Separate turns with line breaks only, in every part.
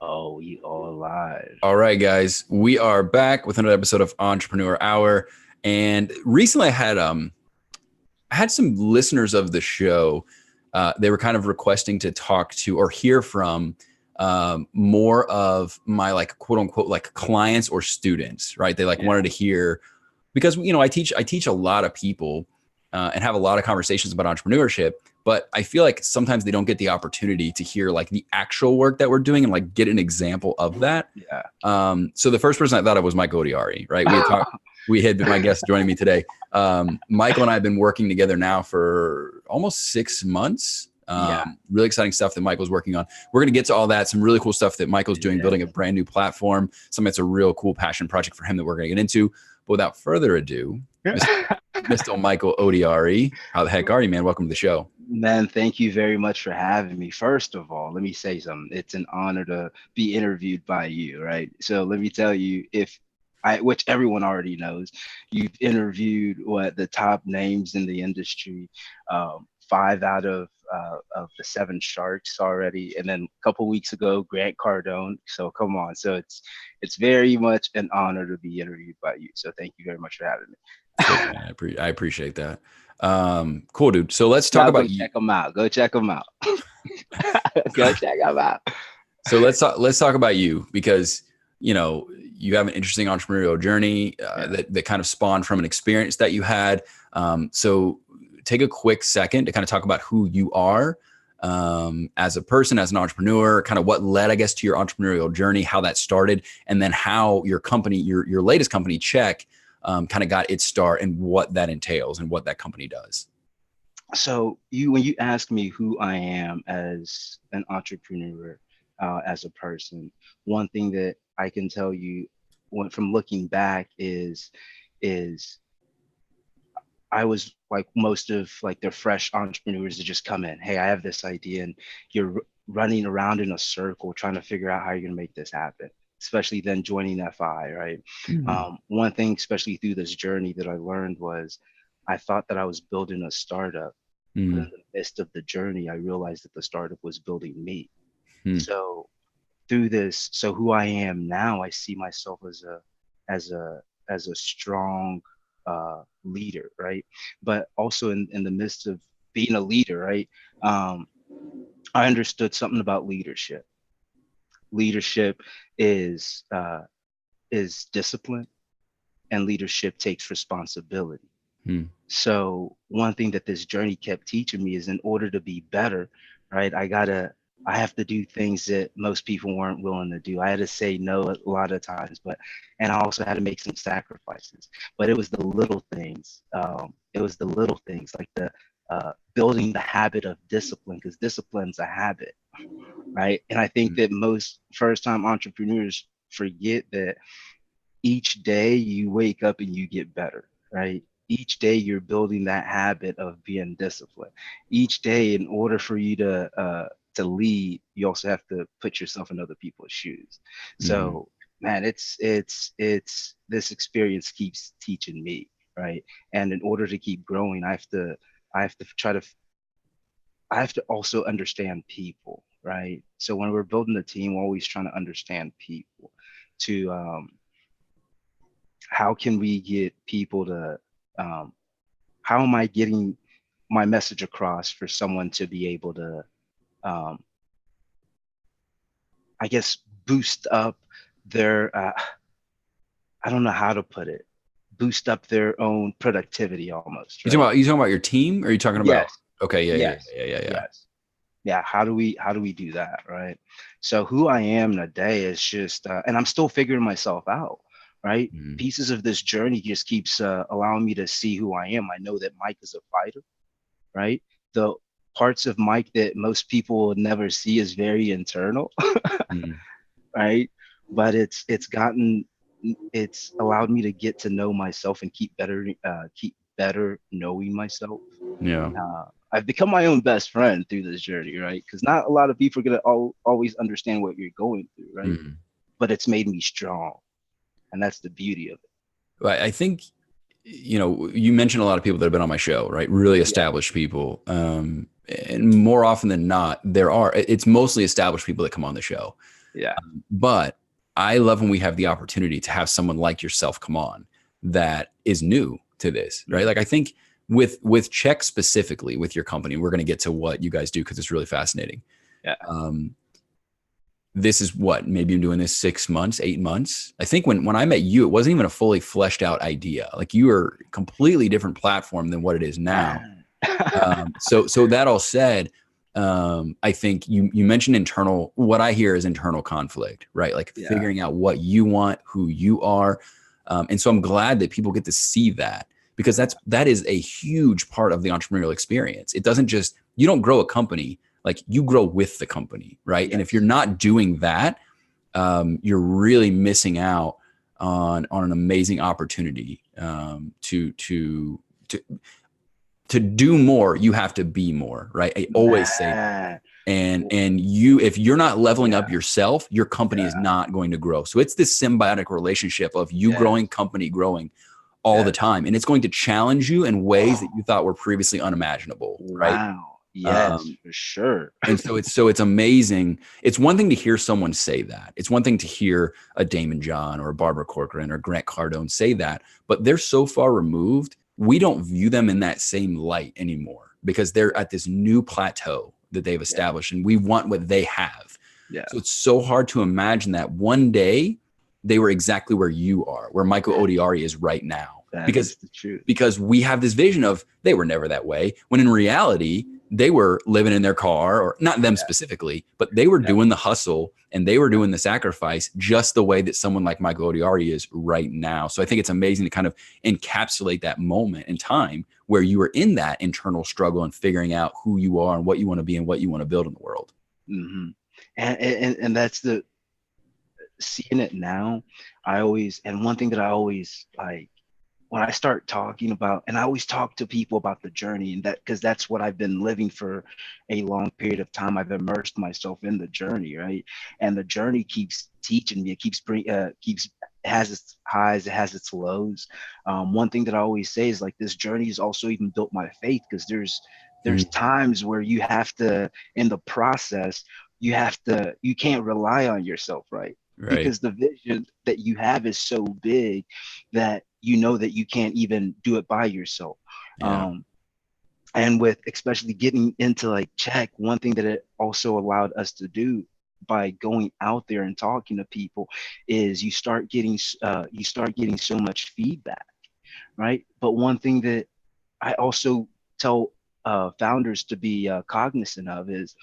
Oh, we all live.
All right, guys, we are back with another episode of Entrepreneur Hour. And recently, I had some listeners of the show. They were kind of requesting to talk to or hear from more of my like quote unquote like clients or students, right? They wanted to hear because I teach a lot of people and have a lot of conversations about entrepreneurship. But I feel like sometimes they don't get the opportunity to hear like the actual work that we're doing and like get an example of that.
Yeah.
So the first person I thought of was Mike Odiari, right? We had been my guest joining me today. Michael and I have been working together now for almost 6 months. Really exciting stuff that Michael's working on. We're going to get to all that. Some really cool stuff that Michael's doing, building a brand new platform. Something that's a real cool passion project for him that we're going to get into. But without further ado, Mr. Michael Odiari, how the heck are you, man? Welcome to the show.
Man, thank you very much for having me. First of all, let me say something. It's an honor to be interviewed by you, right? So let me tell you, which everyone already knows, you've interviewed the top names in the industry, 5 out of the 7 sharks already, and then a couple weeks ago, Grant Cardone. So come on, so it's very much an honor to be interviewed by you. So thank you very much for having me.
I appreciate that. Cool, dude. So let's talk about
check them out. Go check them out. Go check them out.
So let's talk about you because you have an interesting entrepreneurial journey that kind of spawned from an experience that you had. So take a quick second to kind of talk about who you are as a person, as an entrepreneur, kind of what led, I guess, to your entrepreneurial journey, how that started, and then how your company, your latest company, Check, kind of got its start and what that entails and what that company does.
So when you ask me who I am as an entrepreneur, as a person, one thing that I can tell you from looking back is I was like most of like the fresh entrepreneurs that just come in. Hey, I have this idea, and you're running around in a circle trying to figure out how you're going to make this happen. Especially then joining FI, right?
Mm-hmm.
One thing, especially through this journey that I learned was I thought that I was building a startup.
Mm-hmm.
But in the midst of the journey, I realized that the startup was building me.
Mm-hmm.
So through this, so who I am now, I see myself as a strong leader, right? But also in the midst of being a leader, right? I understood something about leadership. Leadership is discipline, and leadership takes responsibility. So one thing that this journey kept teaching me is in order to be better, right? I have to do things that most people weren't willing to do. I had to say no a lot of times, and I also had to make some sacrifices. But it was the little things. Like the building the habit of discipline, because discipline's a habit, right? And I think that most first-time entrepreneurs forget that each day you wake up and you get better, right? Each day you're building that habit of being disciplined. Each day, in order for you to lead, you also have to put yourself in other people's shoes. So, man, it's this experience keeps teaching me, right? And in order to keep growing, I have to also understand people, right? So when we're building a team, we're always trying to understand people. To how can we get people to how am I getting my message across for someone to be able to I guess boost up their I don't know how to put it, boost up their own productivity almost, right?
You talking about your team, or are you talking about?
Yes.
Okay, yeah.
Yes. Yeah, how do we do that, right? So who I am today is just and I'm still figuring myself out, right? Pieces of this journey just keeps allowing me to see who I am. I know that Mike is a fighter, right? The parts of Mike that most people would never see is very internal, right? But it's allowed me to get to know myself and keep better knowing myself.
Yeah.
I've become my own best friend through this journey, right? Because not a lot of people are gonna always understand what you're going through, right? But it's made me strong, and that's the beauty of it.
I think, you mentioned a lot of people that have been on my show, right? Really established people, and more often than not, it's mostly established people that come on the show.
Yeah.
But I love when we have the opportunity to have someone like yourself come on that is new to this, right? Like I think with Check specifically, with your company, we're going to get to what you guys do because it's really fascinating.
Yeah.
This is what, maybe I'm doing this 6 months, 8 months. I think when I met you, it wasn't even a fully fleshed out idea. Like you were a completely different platform than what it is now. So that all said, I think you mentioned internal, what I hear is internal conflict, right? Like figuring out what you want, who you are. And so I'm glad that people get to see that, because that is a huge part of the entrepreneurial experience. It doesn't just, you don't grow a company, like you grow with the company, right? Yes. And if you're not doing that, you're really missing out on an amazing opportunity to do more. You have to be more, right? I always say that. And you, if you're not leveling up yourself, your company is not going to grow. So it's this symbiotic relationship of you growing, company growing all the time. And it's going to challenge you in ways that you thought were previously unimaginable, right?
Wow. Yes, for sure.
And so it's amazing. It's one thing to hear someone say that. It's one thing to hear a Damon John or a Barbara Corcoran or Grant Cardone say that, but they're so far removed. We don't view them in that same light anymore because they're at this new plateau that they've established, and we want what they have. Yeah. So it's so hard to imagine that one day they were exactly where you are, where Michael Odiari is right now. Because we have this vision of they were never that way, when in reality, they were living in their car, or not them specifically, but they were doing the hustle and they were doing the sacrifice just the way that someone like Michael Odiari is right now. So I think it's amazing to kind of encapsulate that moment in time where you were in that internal struggle and figuring out who you are and what you want to be and what you want to build in the world.
Mm-hmm. And that's the, seeing it now, and one thing that I always like, when I start talking about, and I always talk to people about the journey, and that, because that's what I've been living for a long period of time. I've immersed myself in the journey, right? And the journey keeps teaching me. It has its highs, it has its lows. One thing that I always say is like, this journey has also even built my faith, because there's times where you have to, in the process, you can't rely on yourself, right? Because the vision that you have is so big that you know that you can't even do it by yourself. And with especially getting into like Check, one thing that it also allowed us to do by going out there and talking to people is you start getting so much feedback, right? But one thing that I also tell founders to be cognizant of is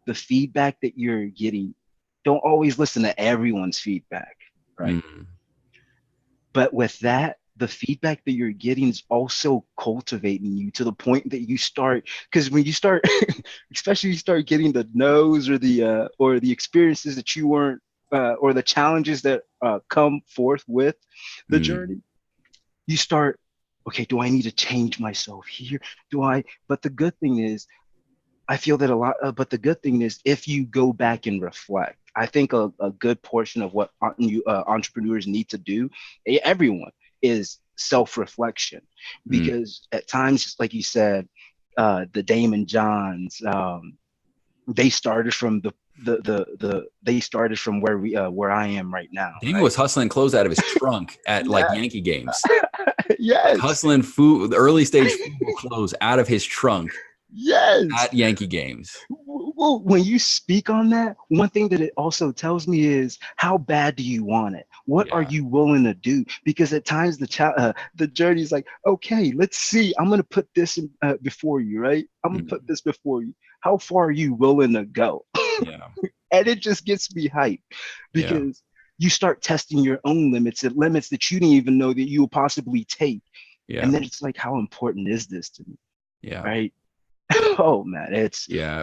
the feedback that you're getting. Don't always listen to everyone's feedback, right? But with that, the feedback that you're getting is also cultivating you to the point that you start, because when you start, especially you start getting the no's or the experiences that you weren't, or the challenges that come forth with the journey, you start, okay, do I need to change myself here? But the good thing is, I feel that but the good thing is, if you go back and reflect, I think a good portion of what entrepreneurs need to do, everyone, is self-reflection. Because at times, like you said, the Damon Johns, they started from they started from where I am right now.
Damon was hustling clothes out of his trunk at like Yankee games.
Yes.
Like hustling food, early stage football clothes out of his trunk.
Yes.
At Yankee games.
Well, when you speak on that, one thing that it also tells me is, how bad do you want it? What are you willing to do? Because at times the journey is like, okay, let's see. I'm going to put this before you, right? I'm going to put this before you. How far are you willing to go?
Yeah.
And it just gets me hyped, because you start testing your own limits, at limits that you didn't even know that you will possibly take. Yeah. And then it's like, how important is this to me? Yeah. Right. Oh man,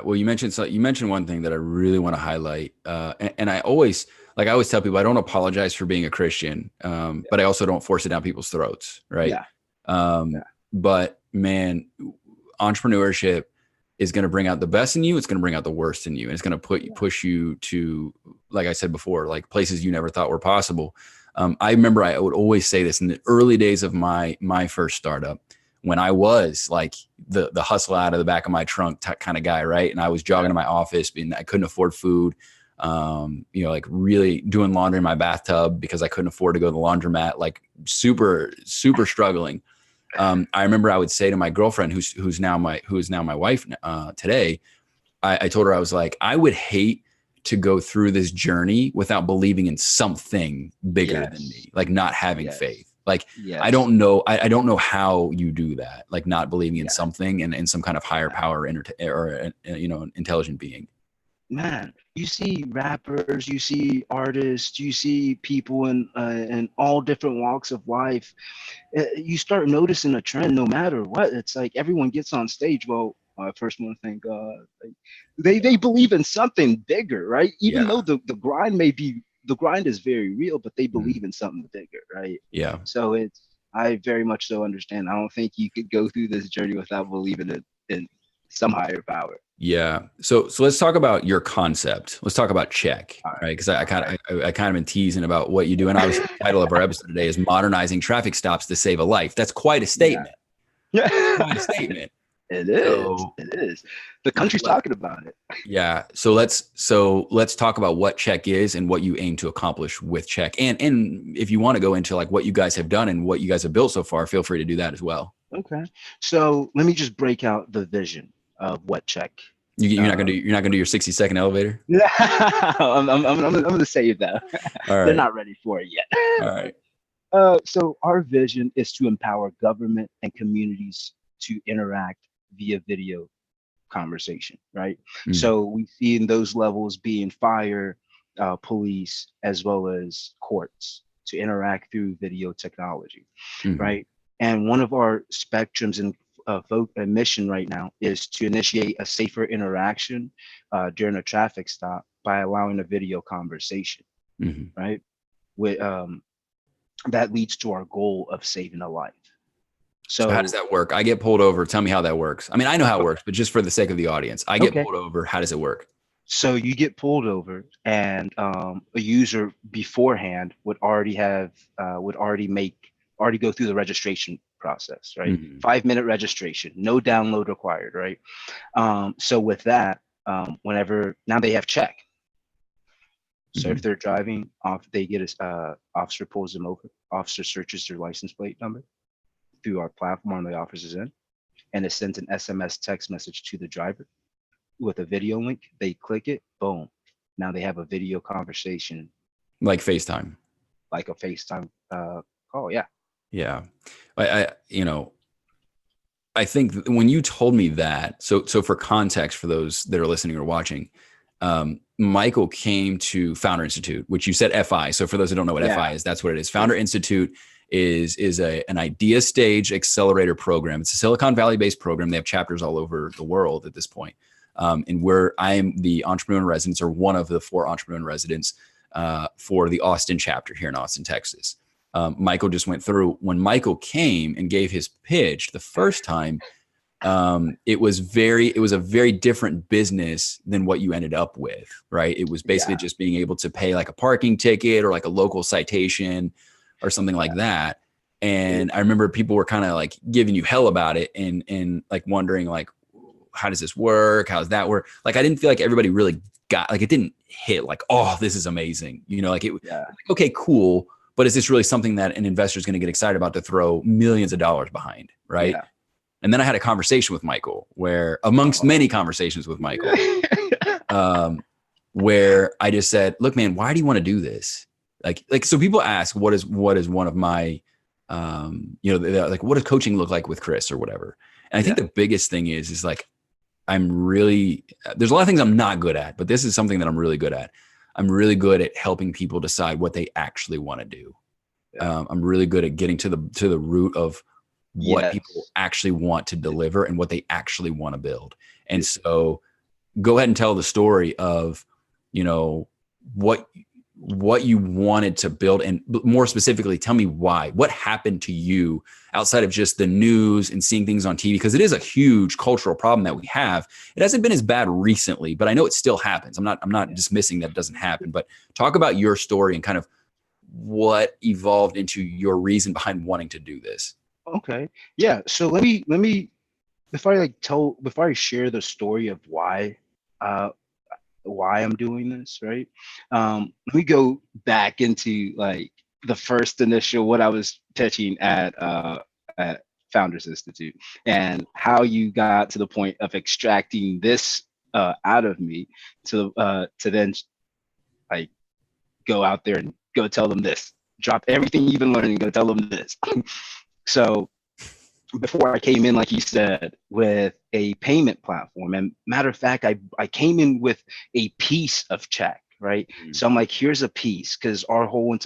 well, you mentioned one thing that I really want to highlight, and I always tell people, I don't apologize for being a Christian, but I also don't force it down people's throats, right? But man, entrepreneurship is going to bring out the best in you. It's going to bring out the worst in you, and it's going to push you to, like I said before, like places you never thought were possible. I remember I would always say this in the early days of my first startup, when I was like the hustle out of the back of my trunk kind of guy, right? And I was jogging to my office and I couldn't afford food. you know, like really doing laundry in my bathtub because I couldn't afford to go to the laundromat, like super, super struggling. I remember I would say to my girlfriend, who's now my wife today, I told her, I was like, I would hate to go through this journey without believing in something bigger than me, like not having faith. Like, I don't know. I don't know how you do that. Like not believing in something and some kind of higher power or, you know, an intelligent being.
Man, you see rappers, you see artists, you see people in all different walks of life. You start noticing a trend no matter what. It's like everyone gets on stage. Well, I first want to thank God. Like, they believe in something bigger, right? Even though the grind is very real, but they believe in something bigger, right?
Yeah.
So I very much so understand. I don't think you could go through this journey without believing in some higher power.
Yeah. So let's talk about your concept. Let's talk about check, right? Because I kind of been teasing about what you do, and obviously the title of our episode today is "Modernizing Traffic Stops to Save a Life." That's quite a statement.
Yeah.
Quite a statement.
It is. So, it is. The country's talking about it.
Yeah. So let's talk about what check is and what you aim to accomplish with check. And if you want to go into like what you guys have done and what you guys have built so far, feel free to do that as well.
Okay. So let me just break out the vision of what check.
You're not gonna do your 60-second elevator?
No, I'm gonna save that.
All right.
They're not ready for it yet.
All right.
So our vision is to empower government and communities to interact via video conversation, right? Mm-hmm. So we see in those levels being fire, police, as well as courts to interact through video technology, right? And one of our spectrums and mission right now is to initiate a safer interaction during a traffic stop by allowing a video conversation, right? With that leads to our goal of saving a life.
So how does that work? I get pulled over. Tell me how that works. I mean, I know how it works, but just for the sake of the audience, I get pulled over. How does it work?
So you get pulled over, and a user beforehand would already go through the registration process, right? 5-minute registration, no download required, right? So with that, whenever now they have check. So if they're driving off, they get officer pulls them over. Officer searches their license plate number through our platform the officer's in, and it sends an SMS text message to the driver with a video link. They click it, boom. Now they have a video conversation.
Like FaceTime.
Like a FaceTime call, yeah.
Yeah. I think when you told me that, so for context for those that are listening or watching, Michael came to Founder Institute, which you said FI. So for those who don't know what FI is, that's what it is. Founder Institute is an idea stage accelerator program. It's a Silicon Valley based program. They have chapters all over the world at this point. And where I am the entrepreneur in residence, or one of the 4 entrepreneur in residence for the Austin chapter here in Austin, Texas. Michael just went through. When Michael came and gave his pitch the first time, it was a very different business than what you ended up with, right? It was basically just being able to pay like a parking ticket or like a local citation or something like that. And I remember people were kind of like giving you hell about it and like wondering like, how does this work? How does that work? Like, I didn't feel like everybody really got, like, it didn't hit like, oh, this is amazing. You know, like like, okay, cool. But is this really something that an investor is going to get excited about to throw millions of dollars behind? Right. Yeah. And then I had a conversation with Michael where amongst many conversations with Michael, where I just said, look, man, why do you want to do this? Like, so people ask, what is one of my, like, what does coaching look like with Chris or whatever? And I think the biggest thing is like, there's a lot of things I'm not good at, but this is something that I'm really good at. I'm really good at helping people decide what they actually want to do. I'm really good at getting to the root of what people actually want to deliver and what they actually want to build. And so go ahead and tell the story of, what you wanted to build, and more specifically, tell me why. What happened to you outside of just the news and seeing things on TV? Because it is a huge cultural problem that we have. It hasn't been as bad recently, but I know it still happens. I'm not dismissing that it doesn't happen, but talk about your story and kind of what evolved into your reason behind wanting to do this.
Okay. Yeah. So let me before I share the story of why, why I'm doing this, right? Let me go back into like the first initial what I was pitching at Founders Institute and how you got to the point of extracting this out of me to then like go out there and go tell them this, drop everything you've been learning and go tell them this. So before I came in, like you said, with a payment platform. And matter of fact, I came in with a piece of check, right? So I'm like, here's a piece because our whole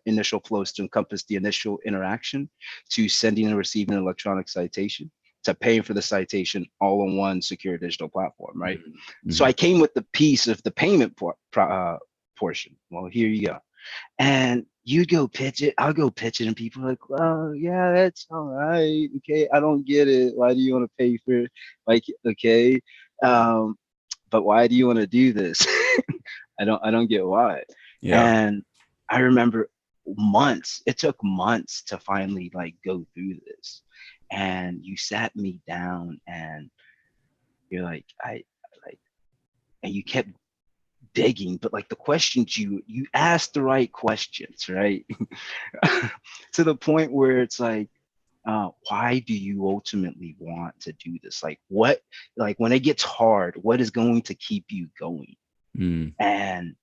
initial flow is to encompass the initial interaction to sending and receiving an electronic citation to paying for the citation all on one secure digital platform, right? So I came with the piece of the payment portion. Well, here you go. And you go pitch it, I'll go pitch it, and people are like, well, yeah, that's all right. Okay, I don't get it. Why do you want to pay for it? Like, okay, um, but why do you want to do this? I don't get why.
Yeah.
And I remember it took months to finally like go through this. And you sat me down and you're like, I like, and you kept digging, but like the questions you asked the right questions, right? To the point where it's why do you ultimately want to do this? Like what, like when it gets hard, what is going to keep you going? And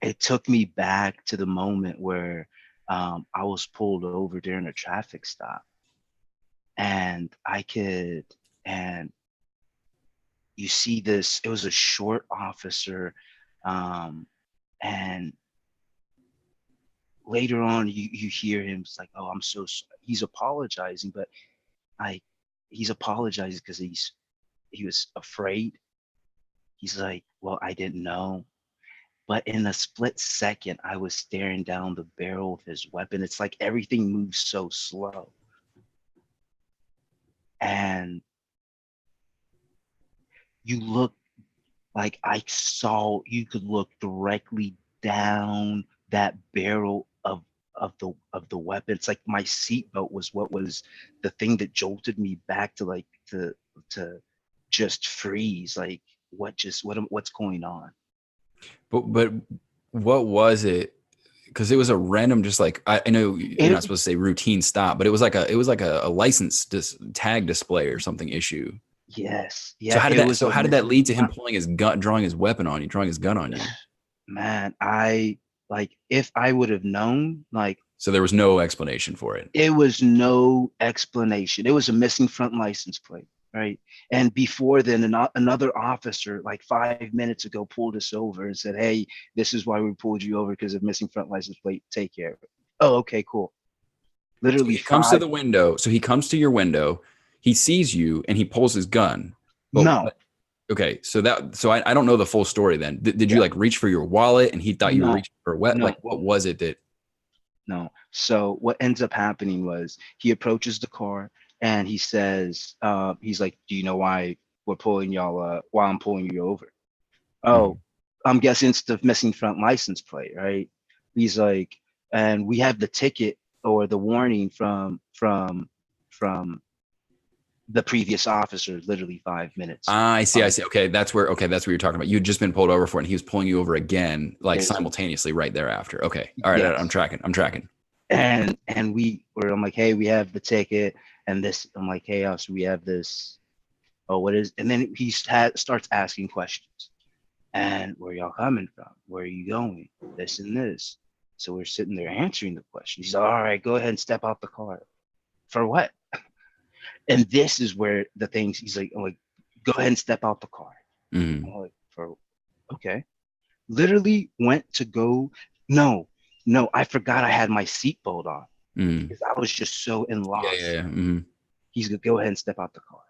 it took me back to the moment where I was pulled over during a traffic stop, and and you see this, it was a short officer, and later on you hear him, it's like, oh, I'm so sorry. He's apologizing, but I he's apologizing because he was afraid. He's like, well, I didn't know. But in a split second, I was staring down the barrel of his weapon. It's like everything moves so slow. And you look, like you could look directly down that barrel of the weapon. It's like my seatbelt was what was the thing that jolted me back to like to just freeze. Like what's going on?
But what was it? Because it was a random, just like I know you're not supposed to say routine stop, but it was like a license tag display or something issue.
Yes.
So
Yeah.
how did that lead to him pulling his gun, drawing his weapon on you, drawing his gun on you?
Man, if I would have known, like,
So there was no explanation for it.
it was no explanation. It was a missing front license plate, right? And before then, another officer, like 5 minutes ago, pulled us over and said, "Hey, this is why we pulled you over because of missing front license plate. Take care of it." Oh, okay, cool.
So
Literally
he comes to
five.
the window. So he comes to your window. He sees you and he pulls his gun.
No,
Okay, so I don't know the full story. Then did you
yeah,
like reach for your wallet and he thought you were
no,
reaching for what?
no,
Like what was it that?
no. So what ends up happening was he approaches the car and he says, he's like, "Do you know why we're pulling y'all? Why I'm pulling you over?" Oh, I'm guessing it's the missing front license plate, right? He's like, and we have the ticket or the warning from the previous officer literally 5 minutes.
I see. I see. Okay, that's where you're talking about. You had just been pulled over for it, and he was pulling you over again, like
There's
simultaneously right thereafter. Okay, all right, I'm
yes,
tracking. I'm tracking.
and I'm like, hey, we have the ticket, and this. I'm like, hey, also we have this. Oh, what is? And then he starts asking questions. And where y'all coming from? Where are you going? This and this. So we're sitting there answering the question. He's like, all right, go ahead and step out the car. For what? And this is where the things I'm like, go ahead and step out the car. I'm like, for okay. Literally went to go. No, no, I forgot I had my seatbelt on because I was just so in
Yeah, yeah,
loss.
yeah.
He's gonna go ahead and step out the car.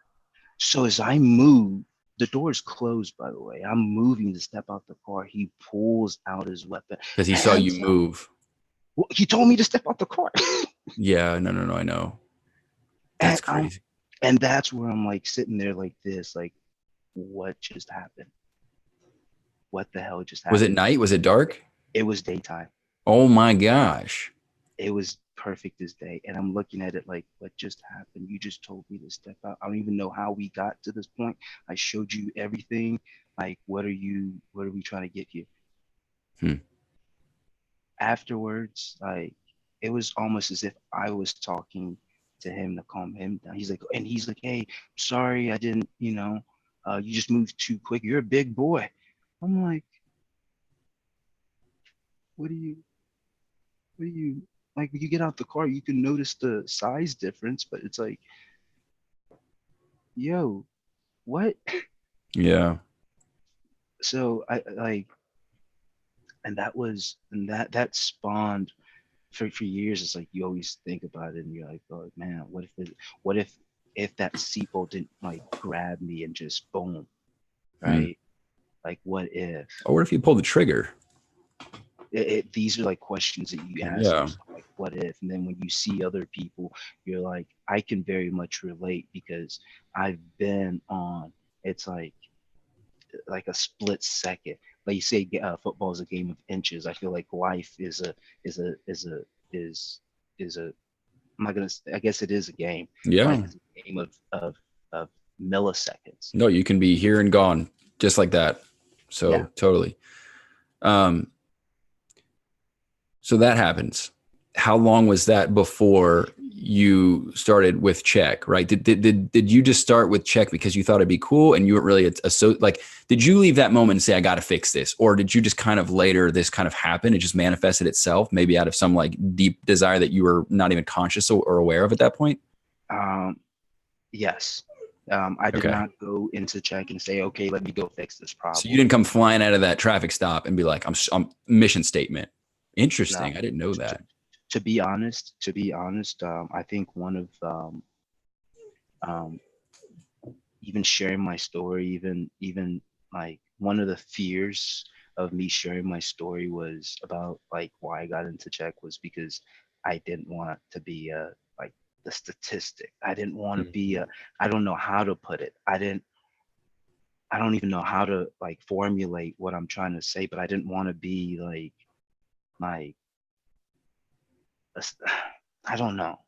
So as I move, the door is closed, by the way. I'm moving to step out the car. He pulls out his weapon.
Because he saw you
Hands up.
move.
Well, he told me to step out the car.
Yeah, no, I know.
and
That's
I'm
crazy.
and that's where I'm like sitting there like this, like, what just happened? What the hell just
Was it
happened?
night? Was it dark?
It was daytime.
Oh my gosh.
It was perfect as day. And I'm looking at it like, what just happened? You just told me to step out. I don't even know how we got to this point. I showed you everything. Like, what are we trying to get here?
Hmm.
Afterwards, like, it was almost as if I was talking to him to calm him down. He's like, hey, sorry, I didn't, you just moved too quick. You're a big boy. I'm like, what do you, what do you, like, when you get out the car, you can notice the size difference, but it's like, yo, what?
Yeah.
So I like, and that spawned for years. It's like you always think about it, and you're like, oh man, what if that seatbelt didn't like grab me and just boom,
Hmm.
right? Like, what if?
Or what if you pull the trigger?
These are like questions that you ask
Yeah.
yourself, like, what if? And then when you see other people, you're like, I can very much relate because I've been on. It's like a split second. Like you say, football is a game of inches. I feel like life is a is a is a is a. I'm not gonna. I guess it is a game. Life
Yeah.
is a game of milliseconds.
No, you can be here and gone just like that.
Yeah.
So totally. Um, so that happens. How long was that before you started with check, right? Did you just start with check because you thought it'd be cool and you weren't really like, did you leave that moment and say, I got to fix this? Or did you just kind of later this kind of happened? It just manifested itself, maybe out of some like deep desire that you were not even conscious or aware of at that point?
Yes. I did
Okay.
not go into check and say, okay, let me go fix this
So you
problem.
didn't come flying out of that traffic stop and be like, I'm mission statement.
No.
Interesting. I didn't know
To,
that.
to be honest, I think one of um, even sharing my story, even like one of the fears of me sharing my story was about like why I got into check was because I didn't want to be like the statistic. I didn't want to be I don't know how to put it. I don't even know how to like formulate what I'm trying to say, but I didn't want to be like a, I don't know,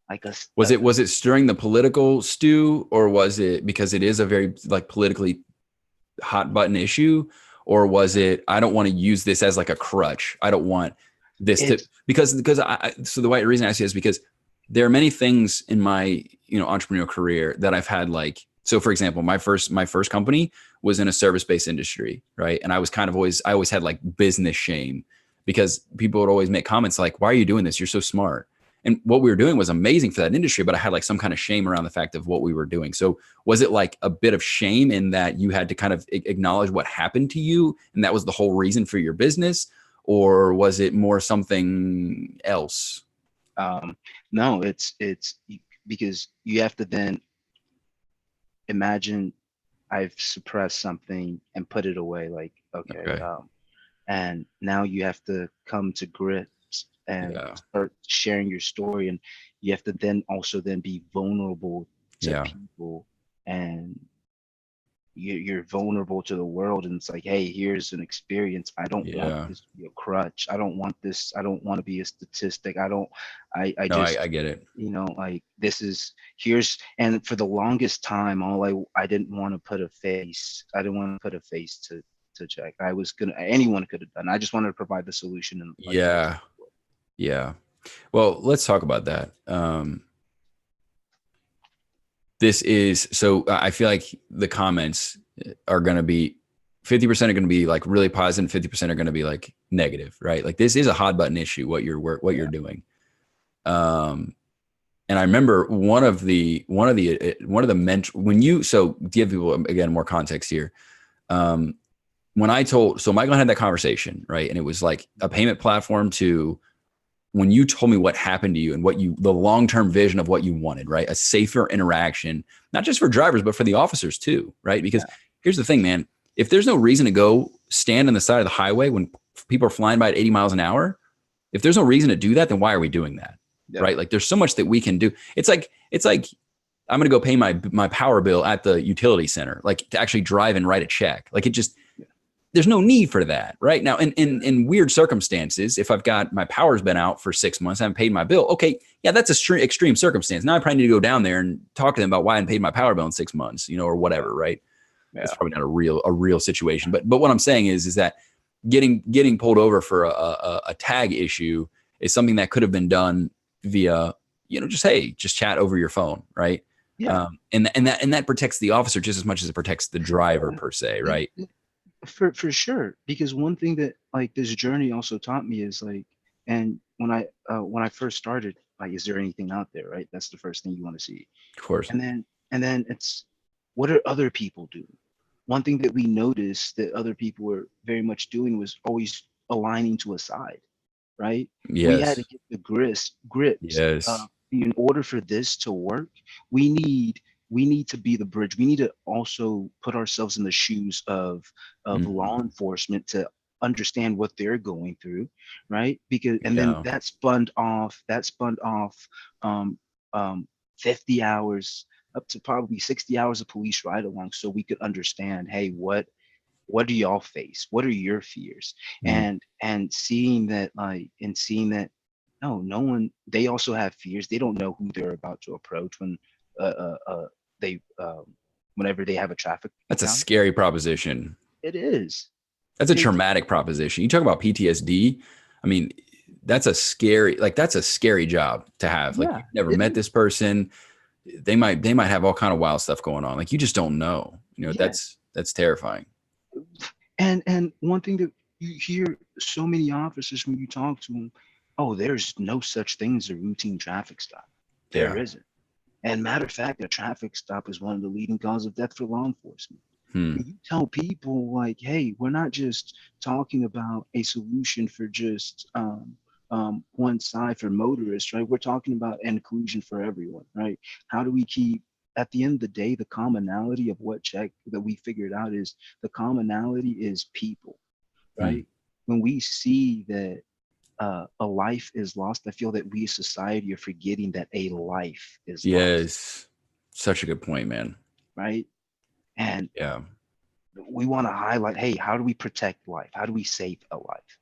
like
Was it stirring the political stew, or was it because it is a very like politically hot button issue, or was it I don't want to use this as like a crutch. I don't want this to
it's
because so the reason I say is because there are many things in my entrepreneurial career that I've had like so for example my first company was in a service-based industry, right? And I was kind of I always had like business shame because people would always make comments like, why are you doing this? You're so smart. And what we were doing was amazing for that industry, but I had like some kind of shame around the fact of what we were doing. So was it like a bit of shame in that you had to kind of acknowledge what happened to you and that was the whole reason for your business? Or was it more something else?
no, it's because you have to then imagine I've suppressed something and put it away, like, okay,
Okay.
and now you have to come to grips and
Yeah.
start sharing your story, and you have to then also then be vulnerable to
Yeah.
people, and you're vulnerable to the world, and it's like, hey, here's an experience. I don't want
Yeah.
this to be a crutch. I don't want this. I don't want to be a statistic. I don't. I
No,
just
I get it.
like this is here's and for the longest time, I didn't want to put a face. I didn't want to put a face to check. I was gonna anyone could have done. I just wanted to provide the solution and like full
Yeah.
support.
Yeah. Well, let's talk about that. This is so I feel like the comments are going to be 50% are going to be like really positive, 50% are going to be like negative, right? Like this is a hot button issue, what you're
Yeah.
doing. And I remember one of the when you, so to give people again, more context here. When so Michael had that conversation, right? And it was like a payment platform to when you told me what happened to you and the long-term vision of what you wanted, right? A safer interaction, not just for drivers, but for the officers too, right? Because
Yeah.
here's the thing, man, if there's no reason to go stand on the side of the highway when people are flying by at 80 miles an hour, if there's no reason to do that, then why are we doing that?
Yeah.
Right? Like there's so much that we can do. It's like I'm going to go pay my power bill at the utility center, like to actually drive and write a check. Like it just, there's no need for that right now. In weird circumstances, if I've got my power's been out for 6 months, I haven't paid my bill. Okay. Yeah. That's a extreme circumstance. Now I probably need to go down there and talk to them about why I hadn't paid my power bill in 6 months, or whatever. Right.
Yeah.
It's probably not a real situation, but what I'm saying is that getting pulled over for a tag issue is something that could have been done via, just chat over your phone. Right.
Yeah.
And that protects the officer just as much as it protects the driver per se. Right.
For sure. Because one thing that like this journey also taught me is like, and when I first started, like, is there anything out there? Right. That's the first thing you want to see.
Of course.
And then it's, what are other people doing? One thing that we noticed that other people were very much doing was always aligning to a side, right?
Yes.
We had to get the grips.
Yes.
In order for this to work, we need to be the bridge. We need to also put ourselves in the shoes of law enforcement to understand what they're going through, right? Because then that spun off 50 hours up to probably 60 hours of police ride along, so we could understand, hey, what do y'all face? What are your fears? And seeing that no one, they also have fears. They don't know who they're about to approach when they whenever they have a traffic
That's
encounter.
a scary proposition.
It is.
That's a traumatic proposition. You talk about PTSD. I mean, that's a scary job to have. Like, you've never met this person. They might have all kind of wild stuff going on. Like, you just don't know. That's terrifying.
And one thing that you hear so many officers when you talk to them, oh, there's no such thing as a routine traffic stop. There isn't. And matter of fact, a traffic stop is one of the leading causes of death for law enforcement. You tell people like, hey, we're not just talking about a solution for just one side for motorists, right? We're talking about inclusion for everyone, right? How do we keep, at the end of the day, the commonality of what check that we figured out is the commonality is people, right? When we see that a life is lost, I feel that we as society are forgetting that a life is lost.
Yes. Such a good point, man.
Right? And we want to highlight, hey, how do we protect life? How do we save a life?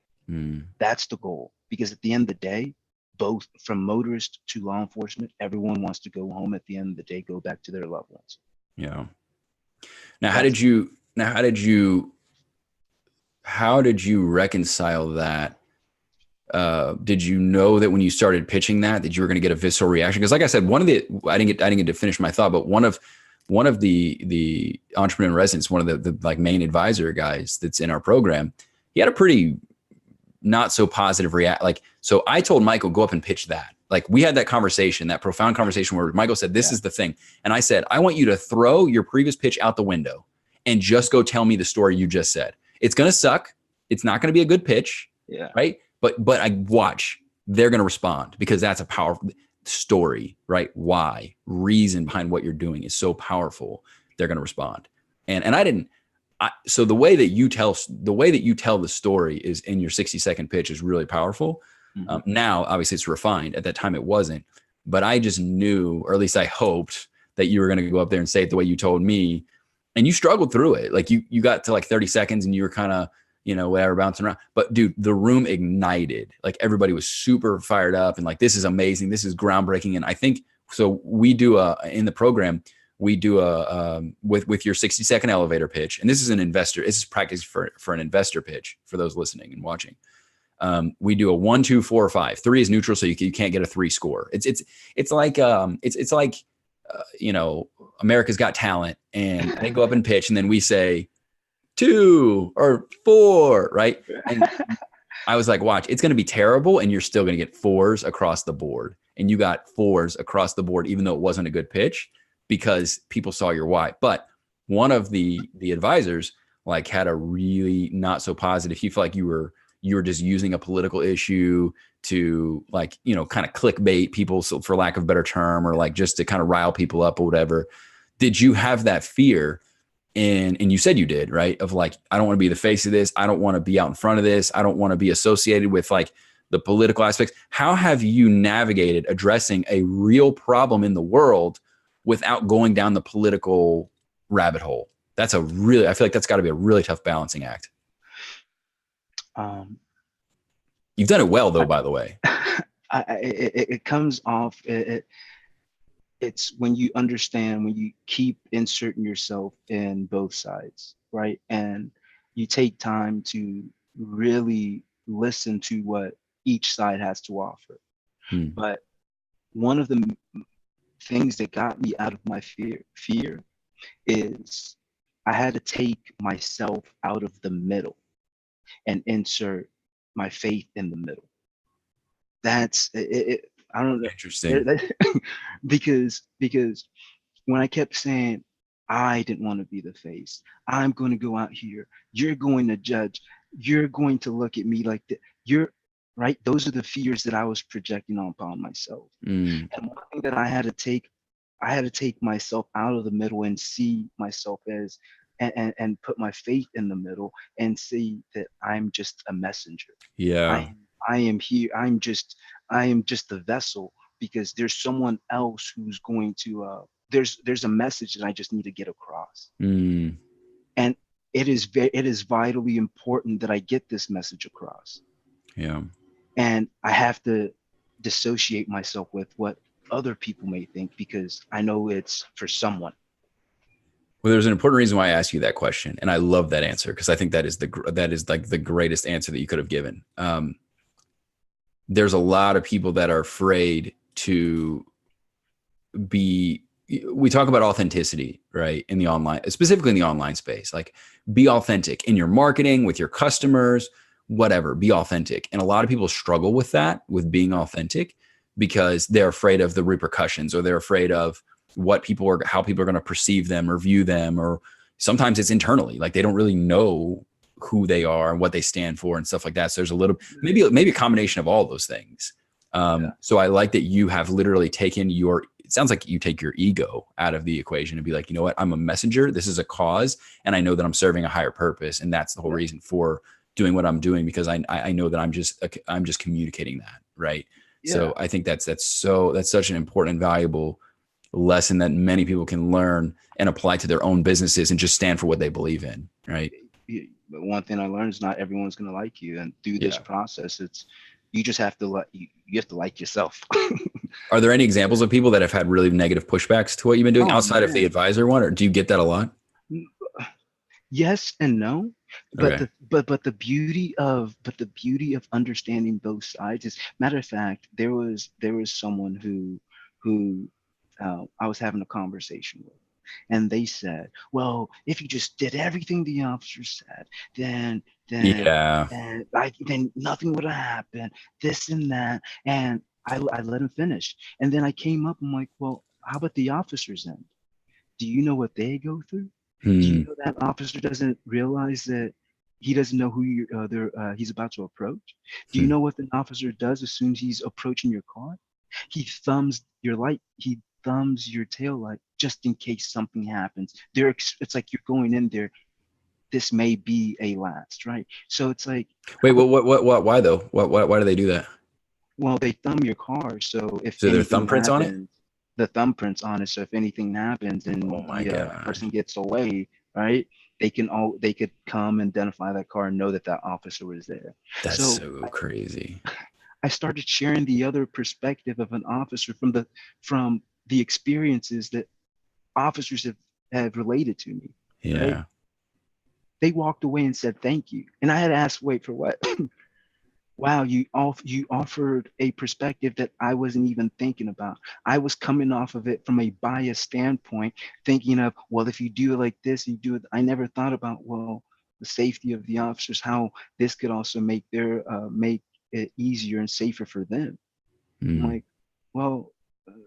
That's the goal. Because at the end of the day, both from motorists to law enforcement, everyone wants to go home at the end of the day, go back to their loved ones.
Yeah. Now, how did you reconcile that? Did you know that when you started pitching that you were going to get a visceral reaction? Because like I said, I didn't get to finish my thought, but one of the entrepreneur in residence, one of the like main advisor guys that's in our program, he had a pretty not so positive react. Like, so I told Michael, go up and pitch that. Like, we had that conversation, that profound conversation where Michael said, this is the thing. And I said, I want you to throw your previous pitch out the window and just go tell me the story you just said. It's going to suck. It's not going to be a good pitch.
Yeah.
Right. But I watch, they're going to respond because that's a powerful story, right? Why? Reason behind what you're doing is so powerful. They're going to respond. So the way that you tell the story is in your 60-second pitch is really powerful. Now, obviously it's refined. At that time it wasn't, but I just knew, or at least I hoped, that you were going to go up there and say it the way you told me. And you struggled through it. Like, you got to like 30 seconds and you were kind of, whatever, bouncing around. But dude, the room ignited. Like, everybody was super fired up and like, this is amazing. This is groundbreaking. And I think, so we do in the program, we do with your 60-second elevator pitch. And this is practice for an investor pitch for those listening and watching. We do a 1, 2, 4, 5. 3 is neutral. So you can't get a 3 score. It's like America's Got Talent, and they go up and pitch. And then we say 2 or 4, right? And I was like, watch, it's going to be terrible. And you're still going to get 4s across the board. And you got 4s across the board, even though it wasn't a good pitch, because people saw your why. But one of the advisors like had a really not so positive. He felt like you were just using a political issue to like, kind of clickbait people, so for lack of a better term, or like just to kind of rile people up or whatever. Did you have that fear? And you said you did, right? Of like, I don't want to be the face of this. I don't want to be out in front of this. I don't want to be associated with like the political aspects. How have you navigated addressing a real problem in the world without going down the political rabbit hole? I feel like that's got to be a really tough balancing act.
Um,
You've done it well, though,
I,
by the way.
it comes off. It's when you understand, when you keep inserting yourself in both sides, right? And you take time to really listen to what each side has to offer.
Hmm.
But one of the things that got me out of my fear is I had to take myself out of the middle and insert my faith in the middle. That's it. I don't know.
Interesting.
Because when I kept saying I didn't want to be the face, I'm going to go out here. You're going to judge. You're going to look at me like that. You're right. Those are the fears that I was projecting upon myself.
Mm.
And one thing that I had to take myself out of the middle and see myself as and put my faith in the middle and see that I'm just a messenger.
Yeah.
I am here. I am just the vessel, because there's someone else who's going to there's a message that I just need to get across.
Mm.
And it is vitally important that I get this message across.
Yeah.
And I have to dissociate myself with what other people may think, because I know it's for someone.
Well, there's an important reason why I asked you that question, and I love that answer because I think that is like the greatest answer that you could have given. There's a lot of people that are afraid to be. We talk about authenticity, right? In the online, specifically in the online space, like be authentic in your marketing with your customers, whatever, be authentic. And a lot of people struggle with that, with being authentic, because they're afraid of the repercussions, or they're afraid of how people are going to perceive them or view them. Or sometimes it's internally, like they don't really know who they are and what they stand for and stuff like that. So there's a little, maybe a combination of all those things.
Yeah.
So I like that you have literally taken it sounds like you take your ego out of the equation and be like, you know what, I'm a messenger. This is a cause. And I know that I'm serving a higher purpose. And that's the whole reason for doing what I'm doing, because I know that I'm just communicating that. Right. Yeah. So I think that's such an important and valuable lesson that many people can learn and apply to their own businesses and just stand for what they believe in. Right.
But one thing I learned is not everyone's going to like you. And through this process, you just have to you have to like yourself.
Are there any examples of people that have had really negative pushbacks to what you've been doing outside of the advisor one, or do you get that a lot?
Yes and no. But the beauty of understanding both sides is, matter of fact, there was someone who I was having a conversation with, and they said, well, if you just did everything the officer said, then nothing would have happened, this and that. And I let him finish. And then I came up, I'm like, well, how about the officer's end? Do you know what they go through? Do you know that officer doesn't realize that he doesn't know who he's about to approach? Do you know what an officer does as soon as he's approaching your car? He thumbs your light. He thumbs your tail light just in case something happens. It's like you're going in there. This may be a last, right? So it's like,
wait, why though? Why do they do that?
Well, they thumb your car, so if
there are thumbprints on it.
The thumbprints on it. So if anything happens and the person gets away, right? They could come identify that car and know that officer was there.
That's so crazy.
I started sharing the other perspective of an officer from the experiences that officers have related to me.
Yeah. Right?
They walked away and said thank you, and I had asked, wait, for what? Wow, you offered a perspective that I wasn't even thinking about. I was coming off of it from a biased standpoint, thinking of, well, if you do it like this, you do it. I never thought about, well, the safety of the officers, how this could also make it easier and safer for them. I'm like, well,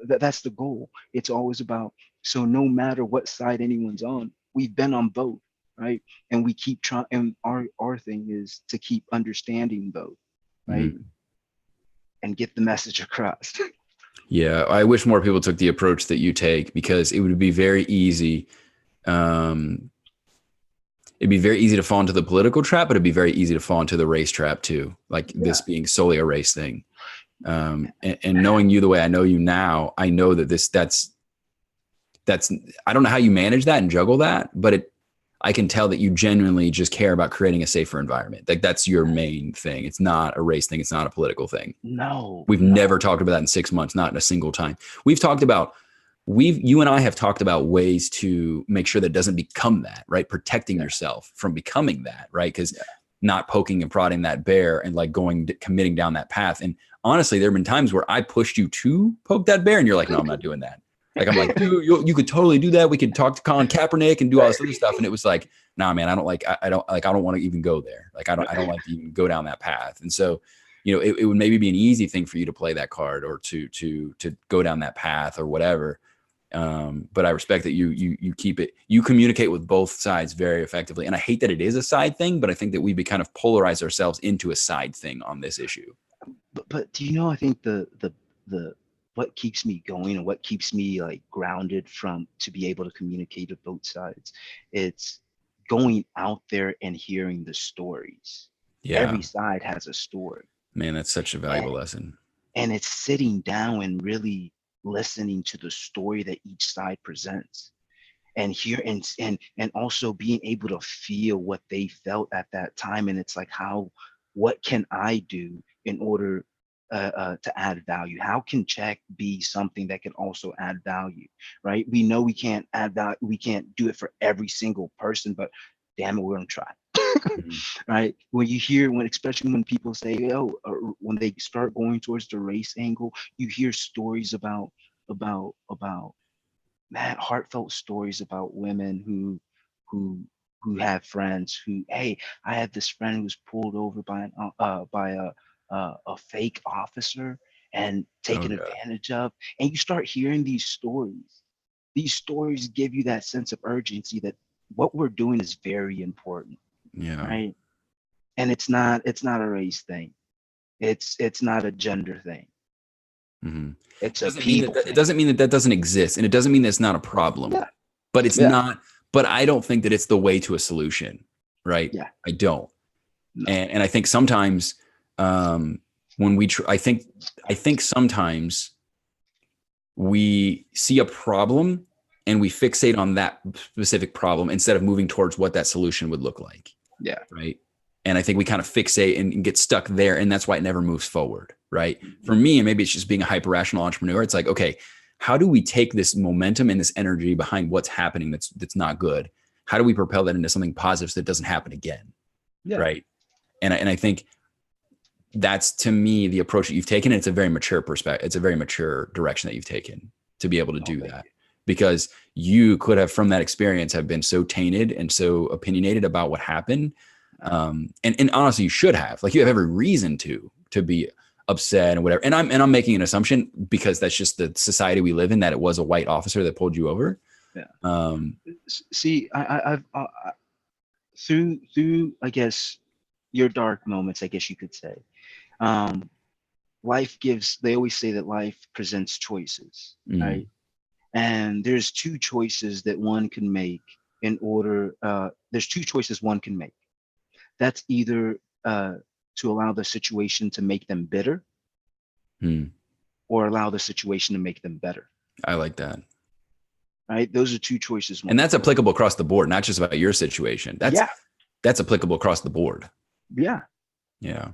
that's the goal. It's always about, so no matter what side anyone's on, we've been on both, right? And we keep trying, and our thing is to keep understanding both. Right. And get the message across.
Yeah. I wish more people took the approach that you take, because it would be very easy. It'd be very easy to fall into the political trap, but it'd be very easy to fall into the race trap too. Like this being solely a race thing. And knowing you the way I know you now, I know that that's, I don't know how you manage that and juggle that, but I can tell that you genuinely just care about creating a safer environment. Like that's your main thing. It's not a race thing. It's not a political thing.
No,
We've never talked about that in 6 months, not in a single time. You and I have talked about ways to make sure that it doesn't become that, right? Protecting yourself from becoming that, right? Because not poking and prodding that bear and like committing down that path. And honestly, there have been times where I pushed you to poke that bear and you're like, no, I'm not doing that. Like, I'm like, dude, you could totally do that. We could talk to Colin Kaepernick and do all this other stuff. And it was like, nah, man, I don't want to even go there. Like, I don't like to even go down that path. And so, it would maybe be an easy thing for you to play that card or to go down that path or whatever. But I respect that you keep it, you communicate with both sides very effectively. And I hate that it is a side thing, but I think that we've kind of polarized ourselves into a side thing on this issue.
But do you know, I think the what keeps me going and what keeps me like grounded to be able to communicate with both sides, it's going out there and hearing the stories.
Yeah.
Every side has a story.
Man, that's such a valuable lesson.
And it's sitting down and really listening to the story that each side presents, and hear and also being able to feel what they felt at that time. And it's like, what can I do in order to add value? How can check be something that can also add value, right? We know we can't add value, we can't do it for every single person, but damn it, we're gonna try. Right? Especially when people say, or when they start going towards the race angle, you hear stories about man, heartfelt stories about women who have friends who, hey, I had this friend who was pulled over by a fake officer and taken advantage of. And you start hearing these stories. These stories give you that sense of urgency that what we're doing is very important.
Yeah.
Right. And it's not a race thing. It's not a gender thing.
Mm-hmm.
It's a people thing.
It doesn't mean that doesn't exist, and it doesn't mean that it's not a problem. Yeah. But it's not. But I don't think that it's the way to a solution, right?
Yeah,
I don't. No. And I think sometimes when I think sometimes we see a problem and we fixate on that specific problem instead of moving towards what that solution would look like.
Yeah.
Right. And I think we kind of fixate and get stuck there. And that's why it never moves forward. Right. Mm-hmm. For me, and maybe it's just being a hyper rational entrepreneur. It's like, okay, how do we take this momentum and this energy behind what's happening that's not good? How do we propel that into something positive so that doesn't happen again? Yeah. Right. And I think that's, to me, the approach that you've taken. It's a very mature perspective. It's a very mature direction that you've taken to be able to do that. Because you could have, from that experience, have been so tainted and so opinionated about what happened. And honestly, you should have. Like, you have every reason to be upset and whatever. And I'm making an assumption because that's just the society we live in, that it was a white officer that pulled you over.
Yeah. See, I've through I guess your dark moments, I guess you could say, life gives. They always say that life presents choices, right? And there's two choices that one can make in order. There's two choices one can make. That's either to allow the situation to make them bitter, or allow the situation to make them better.
I like that.
Right? Those are two choices.
And that's applicable across the board, not just about your situation. That's applicable across the board.
Yeah.
Yeah.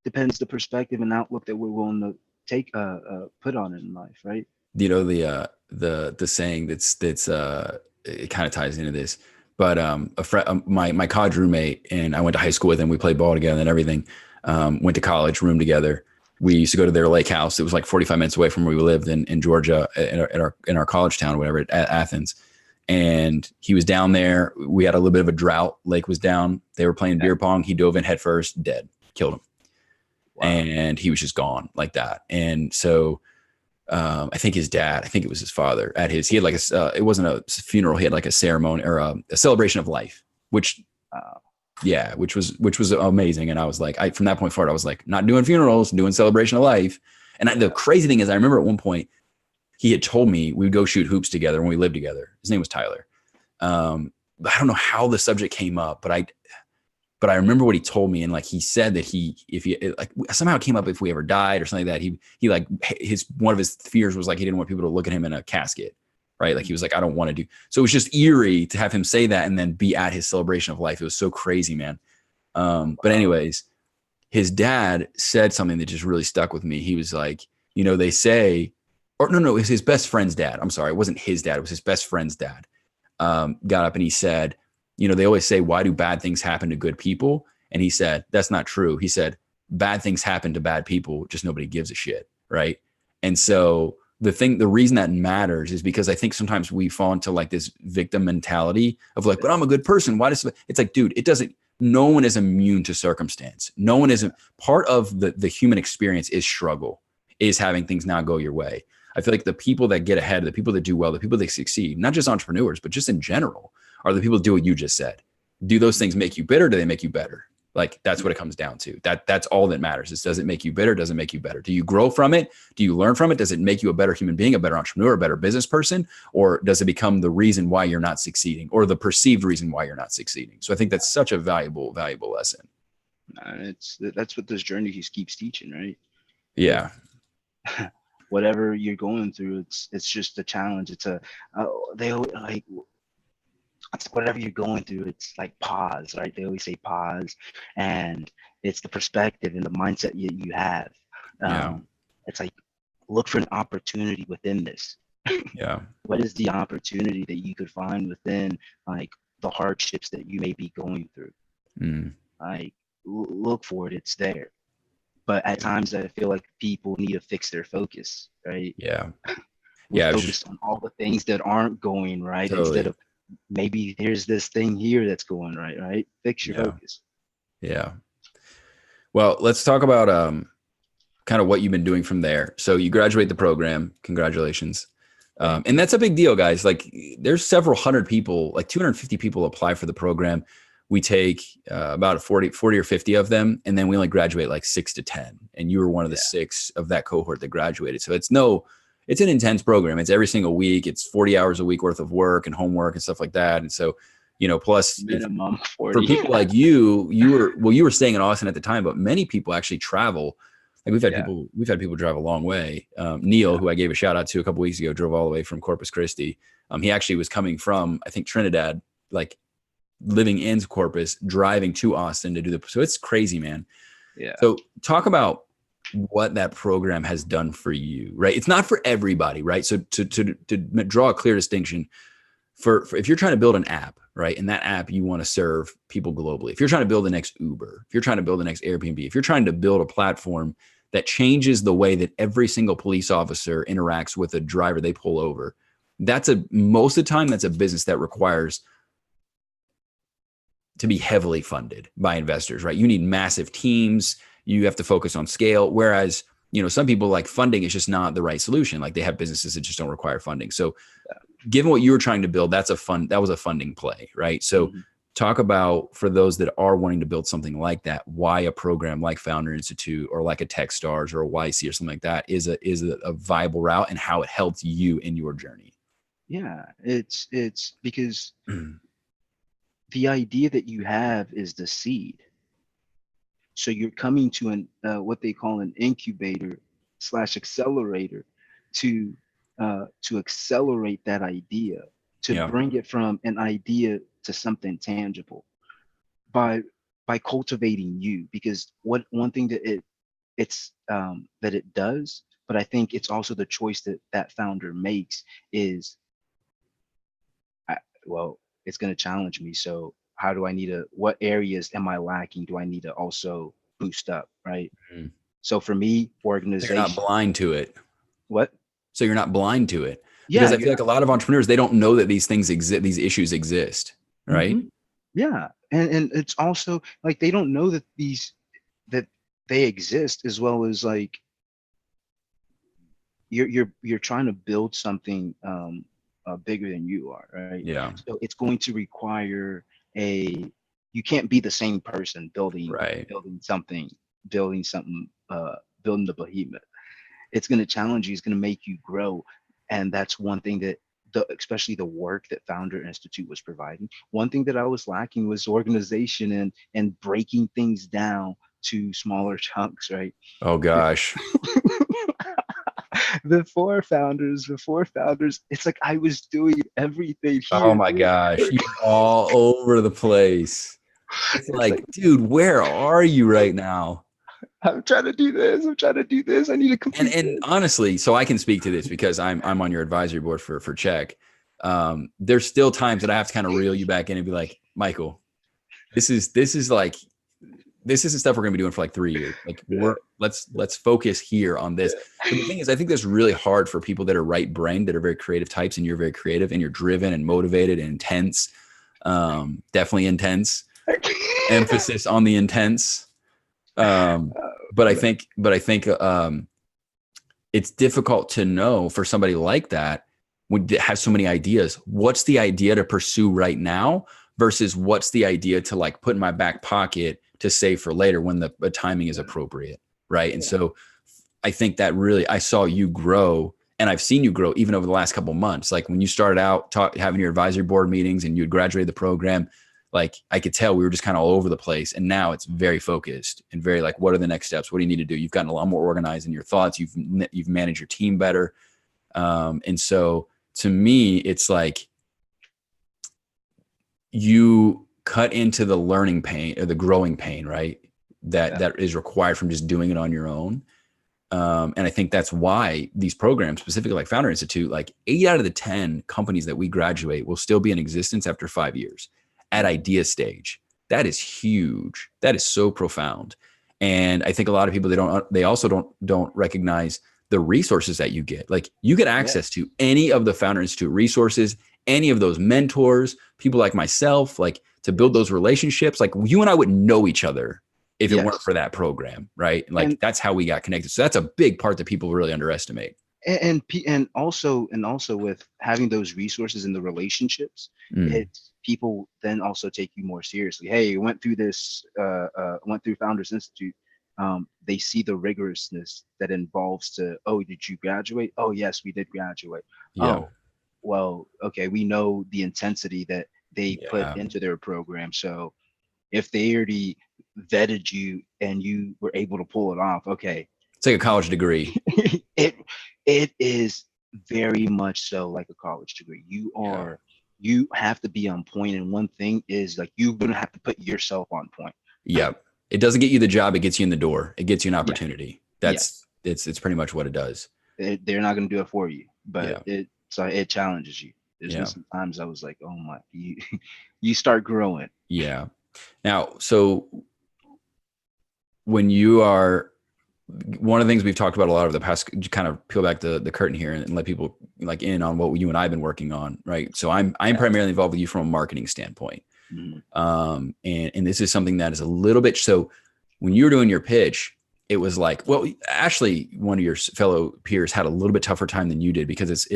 Depends the perspective and outlook that we're willing to take, put on it in life, right?
You know, the saying that's it kind of ties into this, but my college roommate, and I went to high school with him. We played ball together and everything. Went to college, roomed together. We used to go to their lake house. It was like 45 minutes away from where we lived in Georgia, in our college town, whatever, at Athens. And he was down there. We had a little bit of a drought. Lake was down. They were playing beer pong. He dove in head first, dead, killed him. Wow. And he was just gone like that. And so I think his dad, I think it was his father, he had like it wasn't a funeral. He had like a ceremony or a celebration of life, which was amazing. And I was like, from that point forward, I was like, not doing funerals, doing celebration of life. And the crazy thing is, I remember at one point he had told me we would go shoot hoops together when we lived together. His name was Tyler. But I don't know how the subject came up, but I remember what he told me. And like, he said that if he like somehow came up, if we ever died or something like that, he like one of his fears was like, he didn't want people to look at him in a casket. right? Like he was like, I don't want to do. So it was just eerie to have him say that and then be at his celebration of life. It was so crazy, man. But anyways, his dad said something that just really stuck with me. He was like, they say, or no, it was his best friend's dad. I'm sorry. It wasn't his dad. It was his best friend's dad. Got up and he said, they always say, why do bad things happen to good people? And he said, that's not true. He said, bad things happen to bad people, just nobody gives a shit. Right. And so the reason that matters is because I think sometimes we fall into like this victim mentality of like, but I'm a good person. Why does it's like, dude, no one is immune to circumstance. No one isn't. Part of the human experience is struggle, is having things not go your way. I feel like the people that get ahead, the people that do well, the people that succeed, not just entrepreneurs, but just in general, are the people that do what you just said. Do those things make you bitter? Do they make you better? Like, that's what it comes down to. That's all that matters. Is, does it make you bitter? Does it make you better? Do you grow from it? Do you learn from it? Does it make you a better human being, a better entrepreneur, a better business person? Or does it become the reason why you're not succeeding, or the perceived reason why you're not succeeding? So I think that's such a valuable lesson.
That's what this journey keeps teaching, right?
Yeah.
Whatever you're going through, it's just a challenge. It's whatever you're going through, it's like pause, right? They always say pause, and it's the perspective and the mindset you have. It's like, look for an opportunity within this.
Yeah.
What is the opportunity that you could find within like the hardships that you may be going through? Like, look for it. It's there. But at times I feel like people need to fix their focus, right?
Yeah.
Focus on all the things that aren't going right,
totally.
Instead of maybe there's this thing here that's going right? Fix your focus.
Yeah. Well, let's talk about kind of what you've been doing from there. So you graduate the program. Congratulations. And that's a big deal, guys. Like, there's several hundred people, like 250 people apply for the program. We take about 40 or 50 of them, and then we only graduate like 6 to 10. And you were one of the 6 of that cohort that graduated. So it's an intense program. It's every single week. It's 40 hours a week worth of work and homework and stuff like that. And so, plus
minimum 40.
For people like you were staying in Austin at the time, but many people actually travel. Like we've had people drive a long way. Neil, who I gave a shout out to a couple weeks ago, drove all the way from Corpus Christi. He actually was coming from, I think, Trinidad, like living in Corpus, driving to Austin to do so it's crazy, man.
Yeah.
So talk about what that program has done for you, right? It's not for everybody, right? So to draw a clear distinction for if you're trying to build an app, right? And that app, you want to serve people globally. If you're trying to build the next Uber, if you're trying to build the next Airbnb, if you're trying to build a platform that changes the way that every single police officer interacts with a driver they pull over, most of the time, that's a business that requires to be heavily funded by investors, right? You need massive teams. You have to focus on scale. Whereas, some people, like, funding is just not the right solution. Like, they have businesses that just don't require funding. So given what you were trying to build, that was a funding play, right? So talk about, for those that are wanting to build something like that, why a program like Founder Institute or like a Techstars or a YC or something like that is a viable route, and how it helped you in your journey.
Yeah, it's because the idea that you have is the seed. So you're coming to what they call an incubator / accelerator to accelerate that idea, to bring it from an idea to something tangible by cultivating you. Because one thing that it does, but I think it's also the choice that founder makes is, it's going to challenge me. So how do I what areas am I lacking? Do I need to also boost up? Right. Mm-hmm. So for me, organization.
You're not blind to it.
What?
So you're not blind to it. Because I feel like a lot of entrepreneurs, they don't know that these things exist, these issues exist. Right.
Mm-hmm. Yeah. And it's also like, they don't know that they exist, as well as like, you're trying to build something, bigger than you are, right?
Yeah.
So it's going to require you can't be the same person building something, building the behemoth. It's going to challenge you. It's going to make you grow. And that's one thing that especially the work that Founder Institute was providing. One thing that I was lacking was organization and breaking things down to smaller chunks, right?
Oh gosh.
before founders, it's like I was doing everything
Oh
here.
my gosh, you're all over the place. It's
It's like
like, dude, where are you right now?
I'm trying to do this. I'm trying to do this. I need to complete
And
this.
honestly, so I can speak to this because I'm on your advisory board for Check. There's still times that I have to kind of reel you back in and be like, Michael, this is like this isn't stuff we're gonna be doing for like 3 years. Like
Yeah,
let's focus here on this. But the thing is, I think that's really hard for people that are right brained, that are very creative types, and you're very creative and you're driven and motivated and intense. Definitely intense.
yeah.
Emphasis on the intense. But I think it's difficult to know for somebody like that when they have so many ideas. What's the idea to pursue right now versus what's the idea to like put in my back pocket to save for later when the timing is appropriate, right? And so I think that really I saw you grow, and I've seen you grow even over the last couple of months. Like when you started out having your advisory board meetings and you had graduated the program, like I could tell we were just kind of all over the place. And now it's very focused and very like, what are the next steps? What do you need to do? You've gotten a lot more organized in your thoughts. You've managed your team better. And so to me, it's like you cut into the learning pain or the growing pain, right? That is required from just doing it on your own. And I think that's why these programs, specifically like Founder Institute, like 8 out of the 10 companies that we graduate will still be in existence after 5 years at idea stage. That is huge. That is so profound. And I think a lot of people, they also don't recognize the resources that you get. Like you get access to any of the Founder Institute resources, any of those mentors, people like myself, like to build those relationships. Like you and I wouldn't know each other if it weren't for that program, right? Like that's how we got connected. So that's a big part that people really underestimate.
And also with having those resources and the relationships, it's people then also take you more seriously. Hey, went through Founders Institute. They see the rigorousness that involves to, oh, did you graduate? Oh, yes, we did graduate.
Yeah.
Oh, well, okay, we know the intensity that they put into their program. So if they already vetted you and you were able to pull it off, okay.
It's like a college degree.
It is very much so like a college degree. You have to be on point, and one thing is like you're gonna have to put yourself on point.
Yep. It doesn't get you the job, it gets you in the door. It gets you an opportunity. It's pretty much what it does.
They're not gonna do it for you, but it challenges you. There's been some times I was like, oh my, you start growing.
Yeah. Now, so when you are, one of the things we've talked about a lot over the past, kind of peel back the curtain here and let people like in on what you and I've been working on, right? So I'm primarily involved with you from a marketing standpoint. And this is something that is a little bit, so when you were doing your pitch, it was like, well, Ashley, one of your fellow peers, had a little bit tougher time than you did because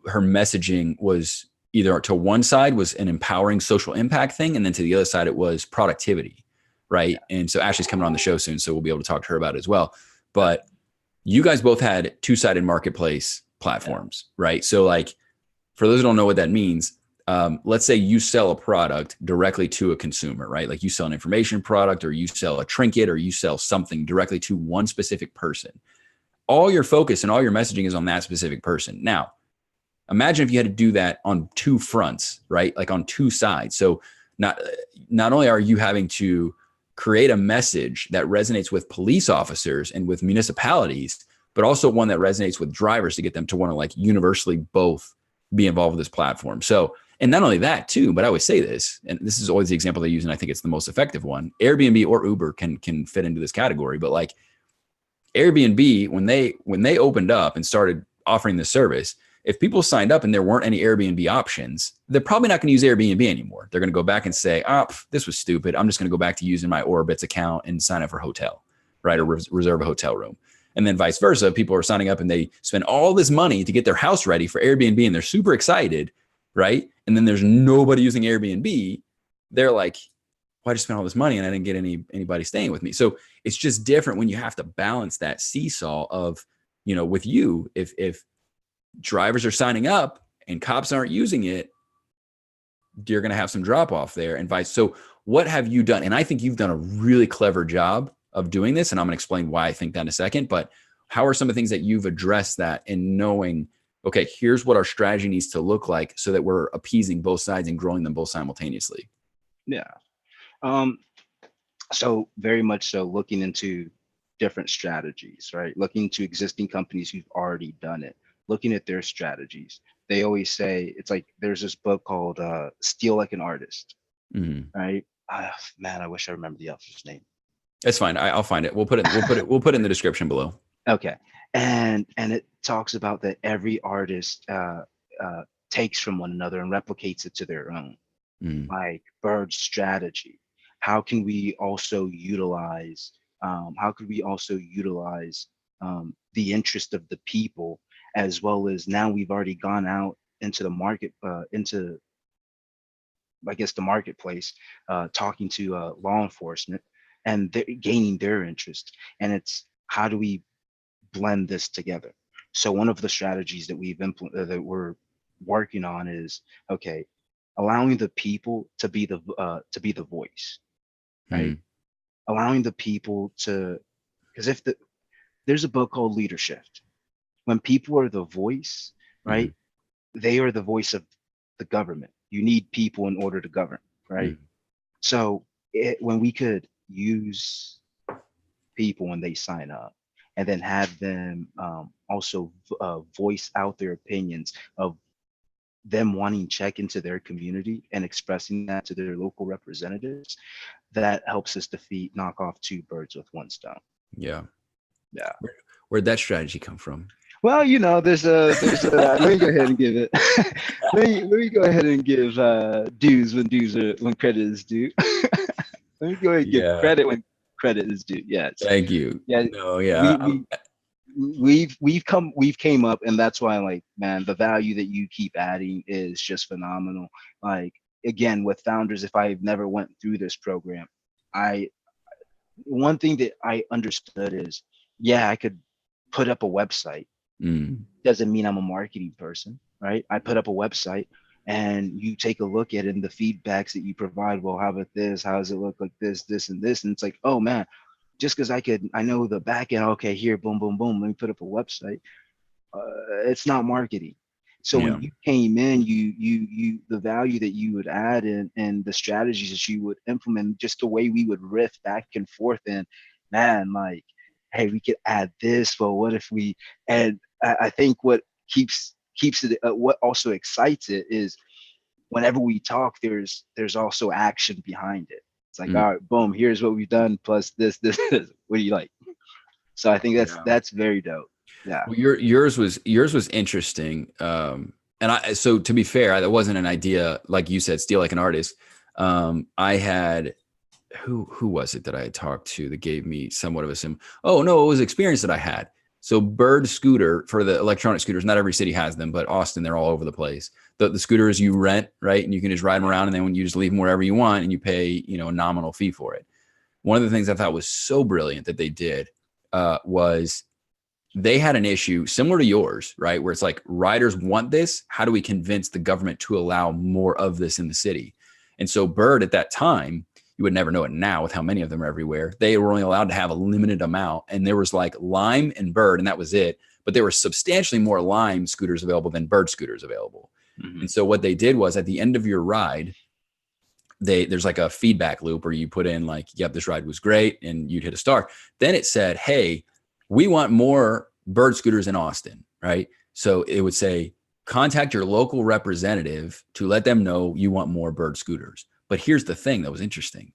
her messaging was either to one side was an empowering social impact thing, and then to the other side, it was productivity. Right. And so Ashley's coming on the show soon, so we'll be able to talk to her about it as well. But you guys both had two-sided marketplace platforms, right? So like, for those who don't know what that means, let's say you sell a product directly to a consumer, right? Like you sell an information product, or you sell a trinket, or you sell something directly to one specific person. All your focus and all your messaging is on that specific person. Now, imagine if you had to do that on two fronts, right? Like on two sides. So not only are you having to create a message that resonates with police officers and with municipalities, but also one that resonates with drivers to get them to want to like universally both be involved with this platform. So, and not only that too, but I always say this, and this is always the example they use, and I think it's the most effective one. Airbnb or Uber can fit into this category, but like Airbnb, when they opened up and started offering this service, if people signed up and there weren't any Airbnb options, they're probably not going to use Airbnb anymore. They're going to go back and say, this was stupid. I'm just going to go back to using my Orbitz account and sign up for a hotel, right? Or reserve a hotel room. And then vice versa. People are signing up and they spend all this money to get their house ready for Airbnb and they're super excited, right? And then there's nobody using Airbnb. They're like, why'd I spend all this money and I didn't get anybody staying with me? So it's just different when you have to balance that seesaw of, with you, if drivers are signing up and cops aren't using it, you're going to have some drop off there and vice. So what have you done? And I think you've done a really clever job of doing this. And I'm going to explain why I think that in a second, but how are some of the things that you've addressed that and knowing, okay, here's what our strategy needs to look like so that we're appeasing both sides and growing them both simultaneously?
Yeah. Um, so very much so looking into different strategies, right? Looking to existing companies who've already done it, looking at their strategies. They always say, it's like there's this book called Steal Like an Artist,
Mm-hmm.
right? Man, I wish I remember the author's name.
That's fine. I'll find it. We'll put it in the description below.
Okay. And it talks about that every artist takes from one another and replicates it to their own.
Mm,
Like Bird's strategy. How can we also utilize the interest of the people, as well as now we've already gone out into the market, into I guess the marketplace, talking to law enforcement, and they're gaining their interest. And it's how do we blend this together? So one of the strategies that that we're working on is, okay, allowing the people to be the voice, right?
mm,
Allowing the people to, because there's a book called Leadership. When people are the voice,
mm,
right? They are the voice of the government. You need people in order to govern, right?
mm,
So when we could use people when they sign up, and then have them also voice out their opinions of them wanting check into their community and expressing that to their local representatives, that helps us knock off two birds with one stone.
yeah.
Yeah.
Where'd that strategy come from?
Well, there's a let me go ahead and give it. Let me go ahead and give when credit is due. Let me go ahead and give
Yeah.
credit when credit is due. Yes.
Thank you.
Yeah.
No, yeah.
We we've came up, and that's why, like, man, the value that you keep adding is just phenomenal. Like, again, with founders, if I never went through this program, I one thing that I understood is, yeah, I could put up a website.
Mm,
Doesn't mean I'm a marketing person, right? I put up a website and you take a look at it, and the feedbacks that you provide, well, how about this? How does it look like this, and this? And it's like, oh man, just because I know the back end, okay, here, boom, boom, boom, let me put up a website. It's not marketing. So
yeah.
when you came in, the value that you would add and the strategies that you would implement, just the way we would riff back and forth, and man, like, hey, we could add this. Well, what if we? And I think what keeps it, what also excites it is whenever we talk, there's also action behind it. It's like,
Mm,
all right, boom, here's what we've done plus this. What do you like? So I think
yeah.
that's very dope. Yeah.
Well, yours was interesting. And so to be fair, that wasn't an idea, like you said, steal like an artist. I had, who was it that I had talked to that gave me somewhat of a sim? Oh no, it was experience that I had. So Bird scooter, for the electronic scooters, not every city has them, but Austin, they're all over the place. The scooters you rent, right? And you can just ride them around, and then when you just leave them wherever you want, and you pay, a nominal fee for it. One of the things I thought was so brilliant that they did was they had an issue similar to yours, right? Where it's like, riders want this. How do we convince the government to allow more of this in the city? And so Bird at that time, you would never know it now with how many of them are everywhere. They were only allowed to have a limited amount. And there was like Lime and Bird, and that was it. But there were substantially more Lime scooters available than Bird scooters available.
Mm-hmm.
And so what they did was, at the end of your ride, there's like a feedback loop where you put in like, yep, this ride was great, and you'd hit a star. Then it said, hey, we want more Bird scooters in Austin, right? So it would say, contact your local representative to let them know you want more Bird scooters. But here's the thing that was interesting.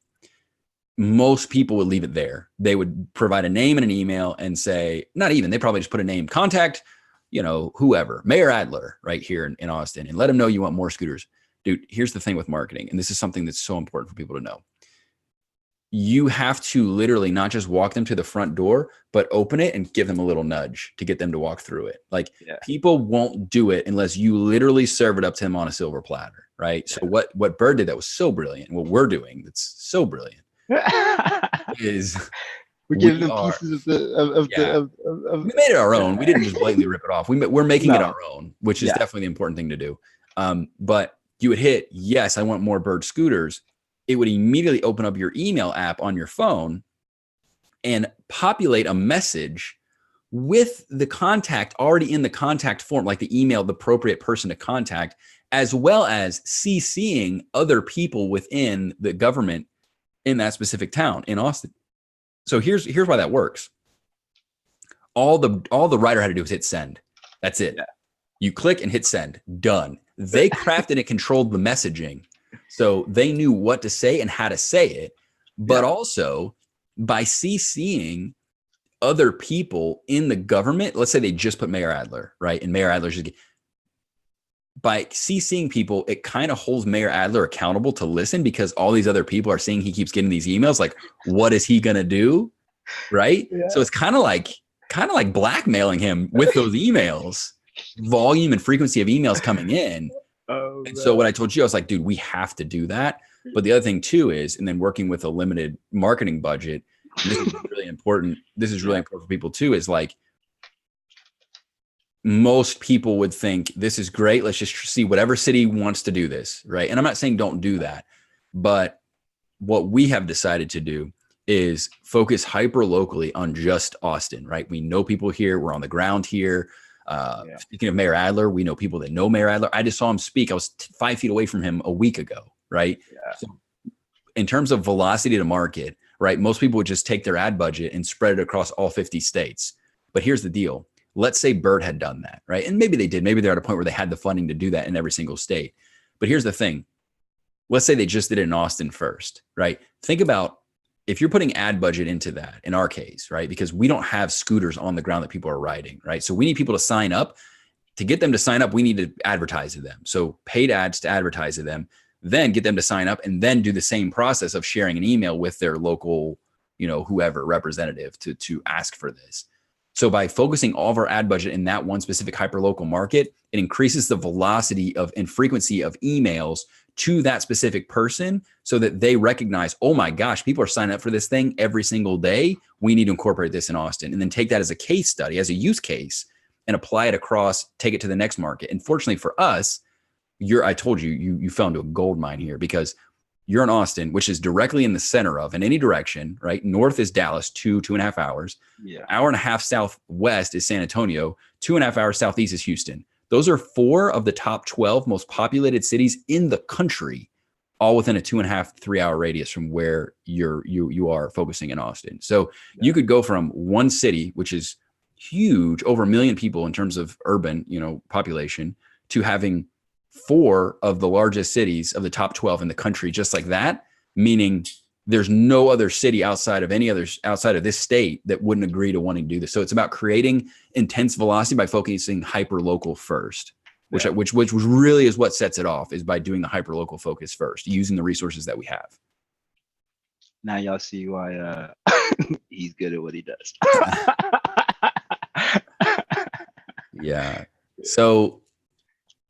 Most people would leave it there. They would provide a name and an email and say, not even, they probably just put a name, contact, whoever, Mayor Adler right here in Austin, and let them know you want more scooters. Dude, here's the thing with marketing, and this is something that's so important for people to know. You have to literally not just walk them to the front door, but open it and give them a little nudge to get them to walk through it. Like, people won't do it unless you literally serve it up to them on a silver platter, right? Yeah. So what Bird did that was so brilliant, what we're doing that's so brilliant, is
we're giving them pieces of the
we made it our own. We didn't just blatantly rip it off. We're making it our own, which is definitely the important thing to do. But you would hit, yes, I want more Bird scooters. It would immediately open up your email app on your phone and populate a message with the contact already in the contact form, like the email, the appropriate person to contact, as well as CCing other people within the government in that specific town in Austin. So here's why that works. All the writer had to do was hit send. That's it. Yeah. You click and hit send. Done. They crafted and controlled the messaging. So they knew what to say and how to say it. But also by CCing other people in the government, let's say they just put Mayor Adler, right? And Mayor Adler's just, by CCing people, it kind of holds Mayor Adler accountable to listen, because all these other people are seeing he keeps getting these emails. Like, what is he going to do? Right. Yeah. So it's kind of like blackmailing him with those emails, volume and frequency of emails coming in. And so what I told you, I was like, dude, we have to do that. But the other thing too is, and then working with a limited marketing budget, this is really important. This is really important for people too, is like, most people would think this is great. Let's just see whatever city wants to do this. Right. And I'm not saying don't do that, but what we have decided to do is focus hyper locally on just Austin, right? We know people here. We're on the ground here. Speaking of Mayor Adler, we know people that know Mayor Adler. I just saw him speak. I was 5 feet away from him a week ago, right? Yeah. So in terms of velocity to market, right, most people would just take their ad budget and spread it across all 50 states. But here's the deal. Let's say Bird had done that, right? And maybe they did. Maybe they're at a point where they had the funding to do that in every single state. But here's the thing. Let's say they just did it in Austin first, right? Think about if you're putting ad budget into that, in our case, right? Because we don't have scooters on the ground that people are riding, right? So we need people to sign up. To get them to sign up, we need to advertise to them. So paid ads to advertise to them, then get them to sign up, and then do the same process of sharing an email with their local, whoever representative to ask for this. So by focusing all of our ad budget in that one specific hyperlocal market, it increases the velocity of and frequency of emails to that specific person, so that they recognize, oh my gosh, people are signing up for this thing every single day. We need to incorporate this in Austin, and then take that as a case study, as a use case, and apply it across, take it to the next market. And fortunately for us, I told you fell into a gold mine here, because you're in Austin, which is directly in the center of, in any direction, right? North is Dallas, 2.5 hours. Yeah. Hour and a half southwest is San Antonio. 2.5 hours southeast is Houston. Those are 4 of the top 12 most populated cities in the country, all within a 2.5, 3 hour radius from where you are focusing in Austin. So you could go from one city, which is huge, over 1 million people in terms of urban, population, to having 4 of the largest cities of the top 12 in the country, just like that, meaning there's no other city outside of this state that wouldn't agree to wanting to do this. So it's about creating intense velocity by focusing hyper local first, which really is what sets it off, is by doing the hyper local focus first, using the resources that we have.
Now y'all see why he's good at what he does.
Yeah. So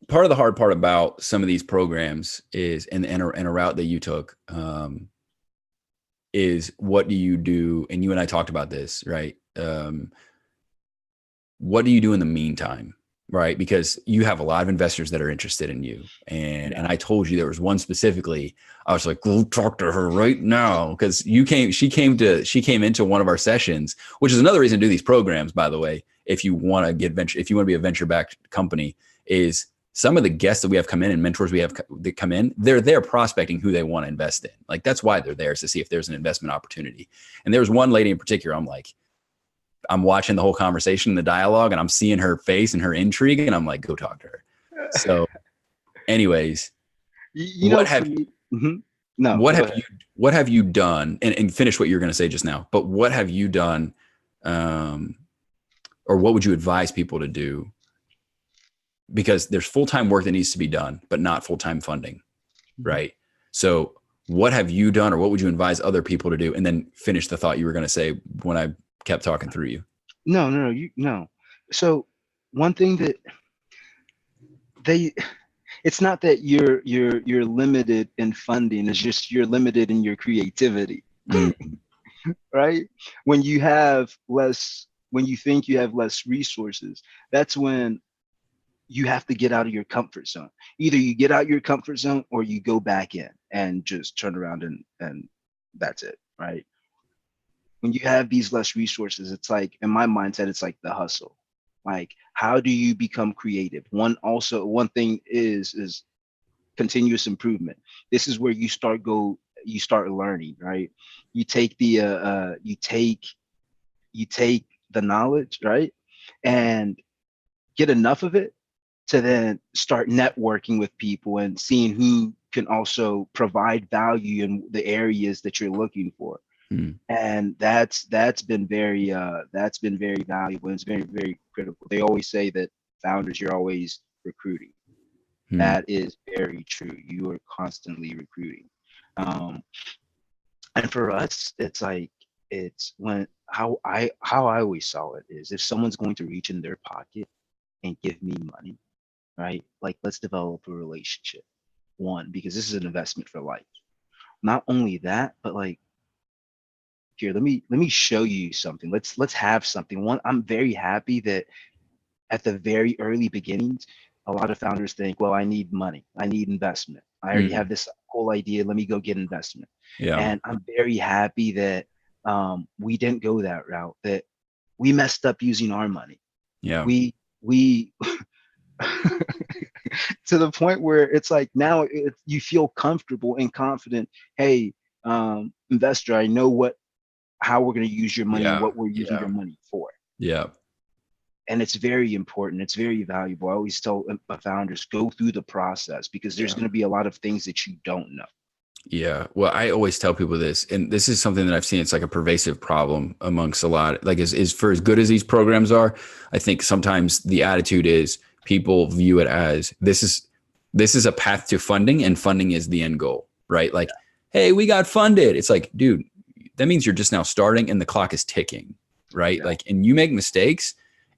part of the hard part about some of these programs is, and a route that you took, is what do you do? And you and I talked about this, right? What do you do in the meantime, right? Because you have a lot of investors that are interested in you. And I told you there was one specifically, I was like, go talk to her right now. Because she came into one of our sessions, which is another reason to do these programs, by the way, if you want to be a venture-backed company, is some of the guests that we have come in and mentors we have that come in, they're prospecting who they want to invest in. Like, that's why they're there, is to see if there's an investment opportunity. And there was one lady in particular, I'm watching the whole conversation, the dialogue, and I'm seeing her face and her intrigue, and I'm like, go talk to her. So anyways, what have you done, and finish what you're going to say just now, but what have you done, or what would you advise people to do? Because there's full-time work that needs to be done, but not full-time funding, right? So what have you done, or what would you advise other people to do? And then finish the thought you were going to say when I kept talking through you.
No. So one thing that it's not that you're limited in funding, it's just you're limited in your creativity, right? When you think you have less resources, that's when you have to get out of your comfort zone. Either you get out your comfort zone, or you go back in and just turn around and that's it, right? when you have these less resources, it's like, in my mindset, it's like the hustle. Like, how do you become creative? One thing is continuous improvement. This is where you start learning, right? You take you take the knowledge, right? And get enough of it to then start networking with people and seeing who can also provide value in the areas that you're looking for.
Hmm.
And that's been very valuable, and it's very critical. They always say that founders, you're always recruiting.
Hmm.
That is very true. You are constantly recruiting. um and for us, it's like, it's when how I always saw it is, if someone's going to reach in their pocket and give me money, right? Like, let's develop a relationship. One, because this is an investment for life. Not only that, but like, here, let me show you something. Let's have something. One, I'm very happy that at the very early beginnings, a lot of founders think, well, I need money, I need investment. I already
Hmm.
have this whole idea. Let me go get investment.
Yeah.
And I'm very happy that we didn't go that route. That we messed up using our money.
Yeah.
We to the point where it's like, now you feel comfortable and confident. Hey, investor, I know how we're going to use your money and
Yeah.
what we're using
Yeah.
your money for.
Yeah.
And it's very important. It's very valuable. I always tell founders, go through the process, because there's
Yeah.
going to be a lot of things that you don't know.
Yeah. Well, I always tell people this, and this is something that I've seen. It's like a pervasive problem amongst a lot. Like, is for as good as these programs are, I think sometimes the attitude is people view it as this is a path to funding, and funding is the end goal, right? Like, hey, we got funded. It's like, dude, that means you're just now starting, and the clock is ticking, right?
Yeah.
Like, and you make mistakes,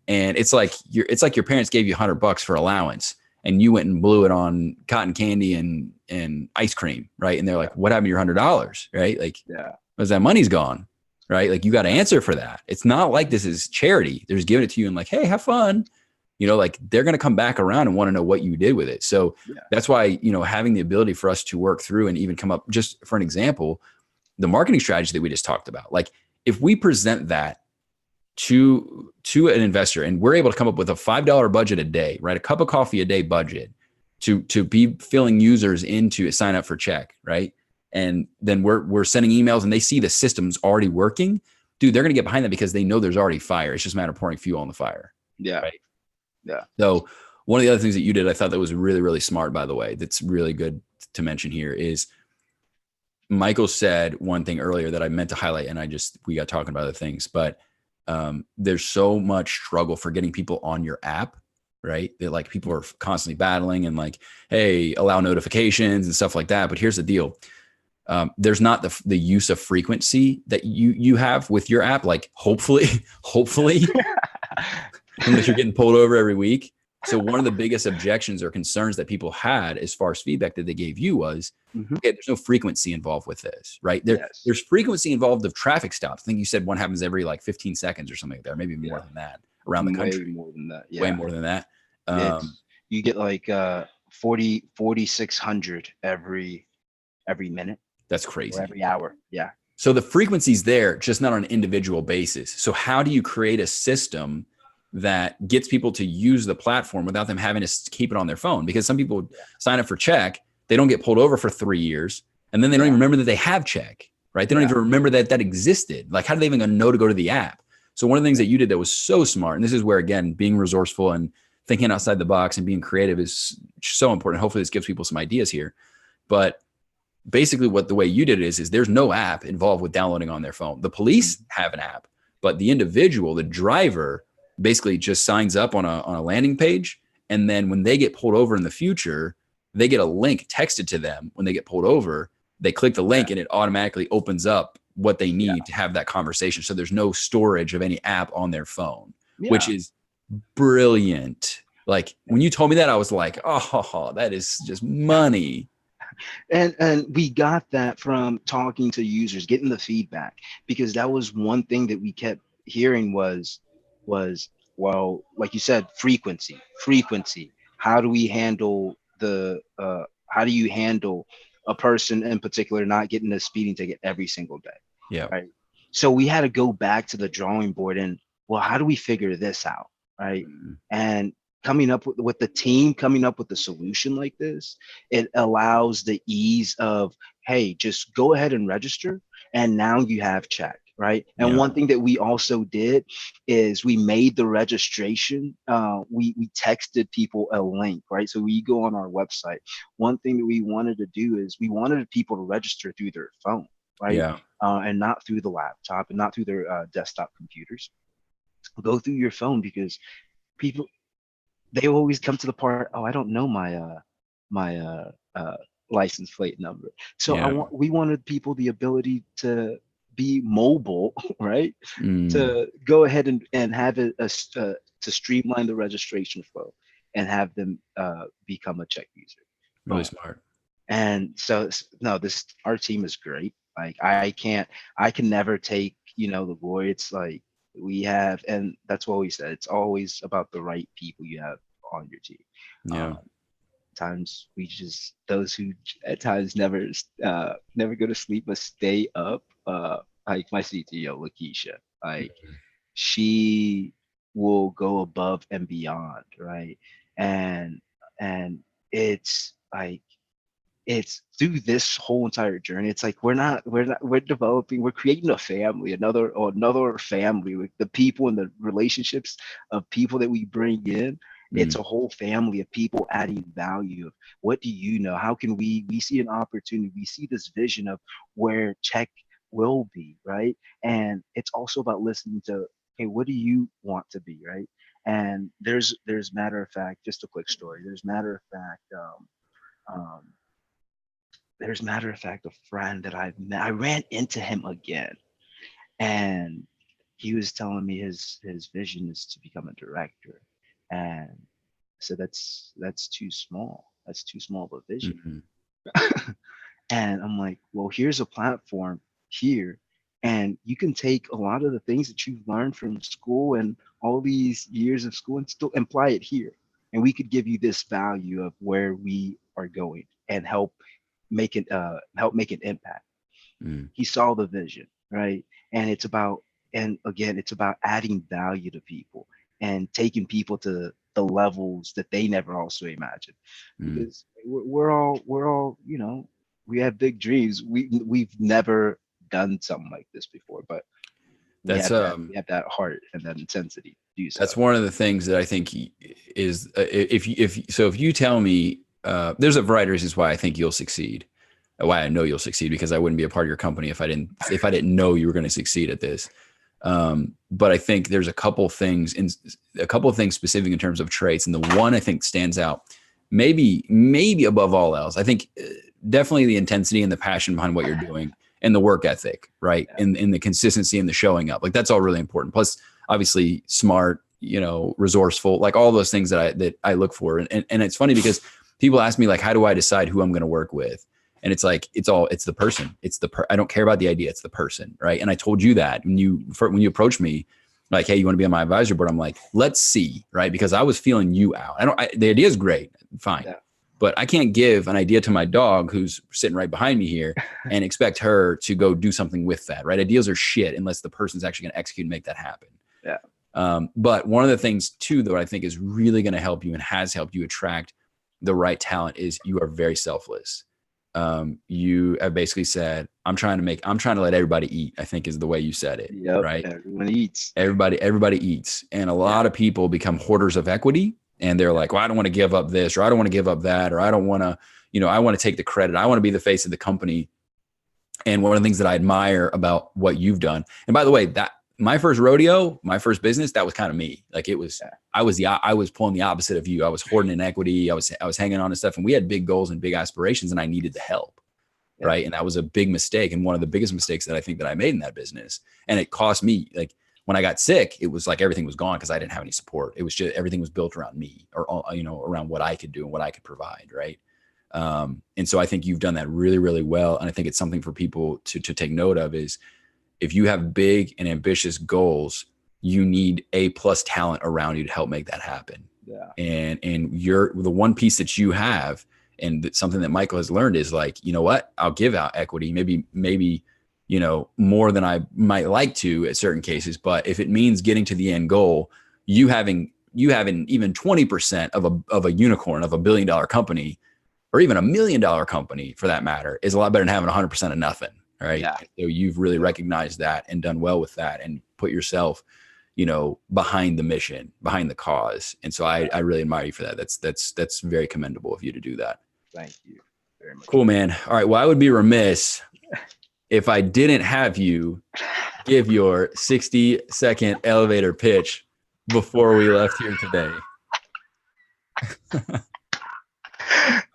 and it's like your parents gave you $100 for allowance, and you went and blew it on cotton candy and ice cream, right? And they're like, what happened to your $100, right? Like,
Yeah.
because that money's gone, right? Like, you got to
Yeah.
answer for that. It's not like this is charity. They're just giving it to you and like, hey, have fun. Like, they're going to come back around and want to know what you did with it. So
Yeah.
that's why, having the ability for us to work through and even come up, just for an example, the marketing strategy that we just talked about. Like, if we present that to an investor and we're able to come up with a $5 budget a day, right? A cup of coffee a day budget to be filling users into sign up for check, right? And then we're sending emails and they see the system's already working. Dude, they're going to get behind that because they know there's already fire. It's just a matter of pouring fuel on the fire,
Yeah.
right?
Yeah.
So one of the other things that you did, I thought that was really, really smart, by the way, that's really good to mention here is Michael said one thing earlier that I meant to highlight, and we got talking about other things, but there's so much struggle for getting people on your app, right? That like people are constantly battling and like, hey, allow notifications and stuff like that. But here's the deal. There's not the use of frequency that you have with your app. Like hopefully, unless you're getting pulled over every week. So one of the biggest objections or concerns that people had as far as feedback that they gave you was, okay, there's no frequency involved with this, right?
Yes.
There's frequency involved of traffic stops. I think you said one happens every like 15 seconds or something like that, or maybe more than that around the
Way
country.
more than that.
Way
Yeah.
more than that.
It's You get like 4,600 every minute
That's
or
crazy.
every hour. Yeah.
So the frequency's there, just not on an individual basis. So how do you create a system that gets people to use the platform without them having to keep it on their phone? Because some people sign up for check, they don't get pulled over for 3 years, and then they don't even remember that they have check, right? They don't even remember that existed. Like, how do they even know to go to the app? So one of the things that you did that was so smart, and this is where, again, being resourceful and thinking outside the box and being creative is so important. Hopefully this gives people some ideas here. But basically what the way you did it is there's no app involved with downloading on their phone. The police have an app, but the individual, the driver, basically just signs up on a landing page. And then when they get pulled over in the future, they get a link texted to them. When they get pulled over, they click the link and it automatically opens up what they need to have that conversation. So there's no storage of any app on their phone, which is brilliant. Like when you told me that, I was like, oh, that is just money.
And we got that from talking to users, getting the feedback, because that was one thing that we kept hearing was, well, like you said, frequency. How do we handle how do you handle a person in particular not getting a speeding ticket every single day?
Yeah.
Right. So we had to go back to the drawing board and, well, how do we figure this out? Right.
Mm.
And coming up with the team, coming up with a solution like this, it allows the ease of, hey, just go ahead and register. And now you have check. Right. And
Yeah.
one thing that we also did is we made the registration. We texted people a link. Right. So we go on our website. One thing that we wanted to do is we wanted people to register through their phone. Right.
Yeah.
And not through the laptop and not through their desktop computers. Go through your phone because people, they always come to the part. Oh, I don't know my license plate number. So
Yeah.
we wanted people the ability to be mobile, right?
Mm.
To go ahead and have it to streamline the registration flow and have them become a check user.
Really
Boom.
smart.
And so no, this our team is great. Like I can never take, the glory. It's like we have, and that's what we said. It's always about the right people you have on your team.
Yeah.
Um, Times we just those who at times never go to sleep but stay up. Like my CTO Lakeisha, like
Mhm.
she will go above and beyond, right? And and it's like it's through this whole entire journey. It's like we're developing, we're creating a family, another family with the people and the relationships of people that we bring in. It's
Mm.
a whole family of people adding value of what do you know? How can we see an opportunity? We see this vision of where tech will be, right? And it's also about listening to, hey, what do you want to be, right? And there's matter of fact, just a quick story. Um, there's matter of fact a friend that I've met. I ran into him again, and he was telling me his vision is to become a director, and so that's too small. That's too small of a vision.
Mhm.
And I'm like, well, here's a platform here, and you can take a lot of the things that you've learned from school and all these years of school and still apply it here. And we could give you this value of where we are going and help make an impact.
Mm.
He saw the vision, right? And it's about, and again, it's about adding value to people and taking people to the levels that they never also imagined.
Mm.
Because we're all, we have big dreams. We've never done something like this before, but we
That's
have that heart and that intensity to do so.
that's one of the things that I think is if you tell me there's a variety of reasons why I think you'll succeed, why I know you'll succeed, because I wouldn't be a part of your company if I didn't know you were going to succeed at this. But I think there's a couple of things specific in terms of traits, and the one I think stands out, maybe above all else, I think definitely the intensity and the passion behind what you're doing, and the work ethic, right?
Yeah.
And the consistency and the showing up, like that's all really important. Plus, obviously, smart, resourceful, like all those things that I look for. And it's funny because people ask me like, how do I decide who I'm going to work with? And it's like, it's the person. I don't care about the idea. It's the person. Right. And I told you that when you approached me, like, hey, you want to be on my advisory board? I'm like, let's see. Right. Because I was feeling you out. The idea is great. Fine.
Yeah.
But I can't give an idea to my dog who's sitting right behind me here and expect her to go do something with that. Right. Ideas are shit unless the person's actually going to execute and make that happen.
Yeah.
But one of the things too, though, I think is really going to help you and has helped you attract the right talent is you are very selfless. You have basically said, I'm trying to let everybody eat, I think is the way you said it.
Yep.
Right.
Everyone eats.
Everybody eats. And a lot of people become hoarders of equity, and they're like, well, I don't want to give up this, or I don't want to give up that, or I don't want to, I want to take the credit. I want to be the face of the company. And one of the things that I admire about what you've done, and by the way, that my first rodeo, my first business, that was kind of me. Like it was, I was pulling the opposite of you. I was hoarding in equity. I was hanging on to stuff, and we had big goals and big aspirations, and I needed the help. Yeah. Right. And that was a big mistake. And one of the biggest mistakes that I think that I made in that business. And it cost me, like when I got sick, it was like everything was gone because I didn't have any support. It was just, everything was built around me, or, around what I could do and what I could provide. Right. And so I think you've done that really, really well. And I think it's something for people to take note of is, if you have big and ambitious goals, you need A+ talent around you to help make that happen.
Yeah.
And you're the one piece that you have, and something that Michael has learned is like, you know what? I'll give out equity. Maybe more than I might like to at certain cases. But if it means getting to the end goal, you having even 20% of a unicorn, of $1 billion company, or even $1 million company for that matter, is a lot better than having 100% of nothing. Right.
Yeah.
So you've really recognized that and done well with that and put yourself, behind the mission, behind the cause. And so I really admire you for that. That's very commendable of you to do that.
Thank you very much.
Cool, man. All right. Well, I would be remiss if I didn't have you give your 60-second elevator pitch before we left here today.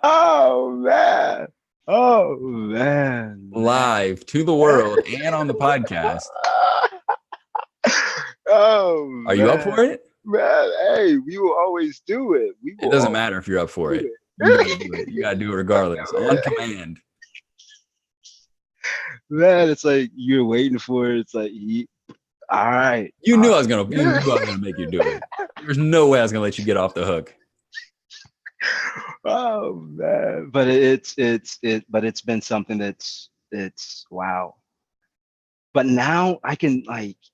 Oh man.
Live to the world and on the podcast.
Oh,
are you up for it?
Man, hey, we will always do it.
It doesn't matter if you're up for it. You gotta do it regardless. On command.
Man, it's like you're waiting for it. It's like, all right.
You knew I was gonna make you do it. There's no way I was gonna let you get off the hook.
Oh man, but it's been something that's wow. But now I can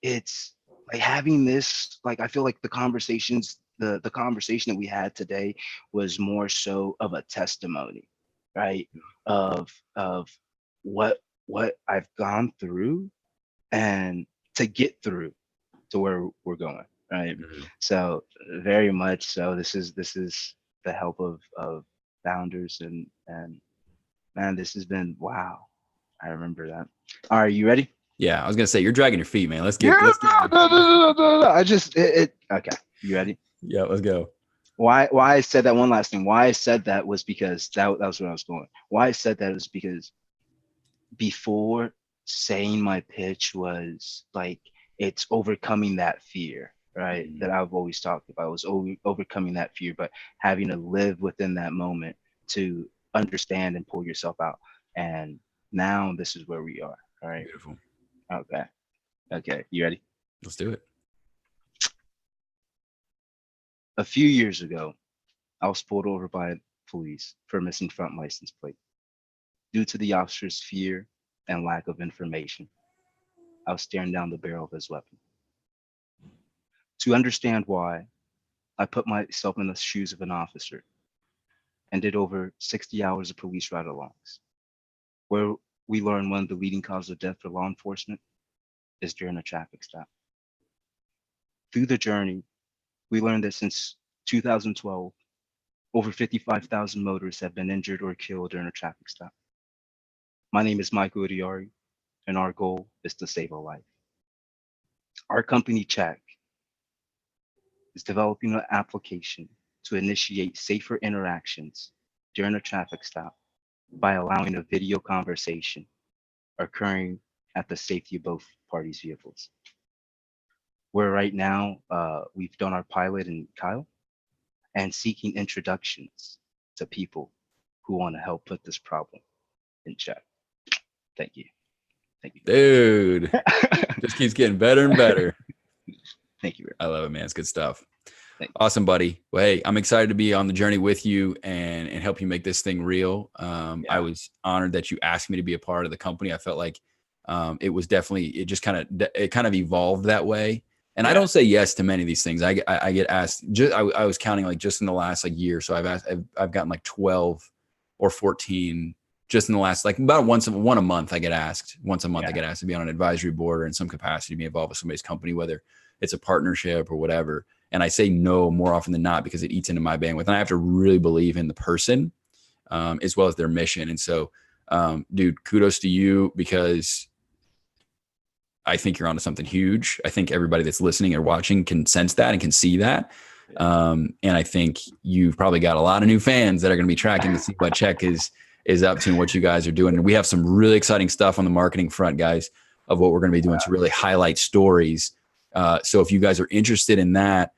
it's like having this, I feel like the conversation that we had today was more so of a testimony, right? Of what I've gone through and to get through to where we're going, right? Mm-hmm. So very much so this is the help of founders and man, this has been wow. I remember that. All right, you ready?
Yeah, I was gonna say you're dragging your feet, man. Let's get.
No. I just okay. You ready?
Yeah, let's go.
Why I said that, one last thing. Why I said that was because that was where I was going. Why I said that was because before saying my pitch was it's overcoming that fear, right? Mm-hmm. That I've always talked about. I was overcoming that fear, but having to live within that moment to understand and pull yourself out. And now this is where we are. All right.
Beautiful.
Okay. You ready?
Let's do it.
A few years ago, I was pulled over by police for a missing front license plate. Due to the officer's fear and lack of information, I was staring down the barrel of his weapon. To understand why, I put myself in the shoes of an officer and did over 60 hours of police ride-alongs, where we learned one of the leading causes of death for law enforcement is during a traffic stop. Through the journey, we learned that since 2012, over 55,000 motorists have been injured or killed during a traffic stop. My name is Michael Odiari, and our goal is to save a life. Our company, Check, is developing an application to initiate safer interactions during a traffic stop by allowing a video conversation occurring at the safety of both parties' vehicles. Where right now, we've done our pilot in Kyle and seeking introductions to people who want to help put this problem in check. Thank you.
Dude, just keeps getting better and better.
Thank you.
I love it, man. It's good stuff. Awesome, buddy. Well, hey, I'm excited to be on the journey with you and help you make this thing real. I was honored that you asked me to be a part of the company. I felt like it was definitely, it kind of evolved that way. And I don't say yes to many of these things. I get asked, I was counting just in the last year. So I've gotten 12 or 14 just in the last, about one a month. I get asked once a month. I get asked to be on an advisory board or in some capacity to be involved with somebody's company, whether it's a partnership or whatever. And I say no more often than not because it eats into my bandwidth. And I have to really believe in the person as well as their mission. And so, dude, kudos to you because I think you're onto something huge. I think everybody that's listening or watching can sense that and can see that. And I think you've probably got a lot of new fans that are going to be tracking to see what Check is up to and what you guys are doing. And we have some really exciting stuff on the marketing front, guys, of what we're going to be doing to really highlight stories. So if you guys are interested in that,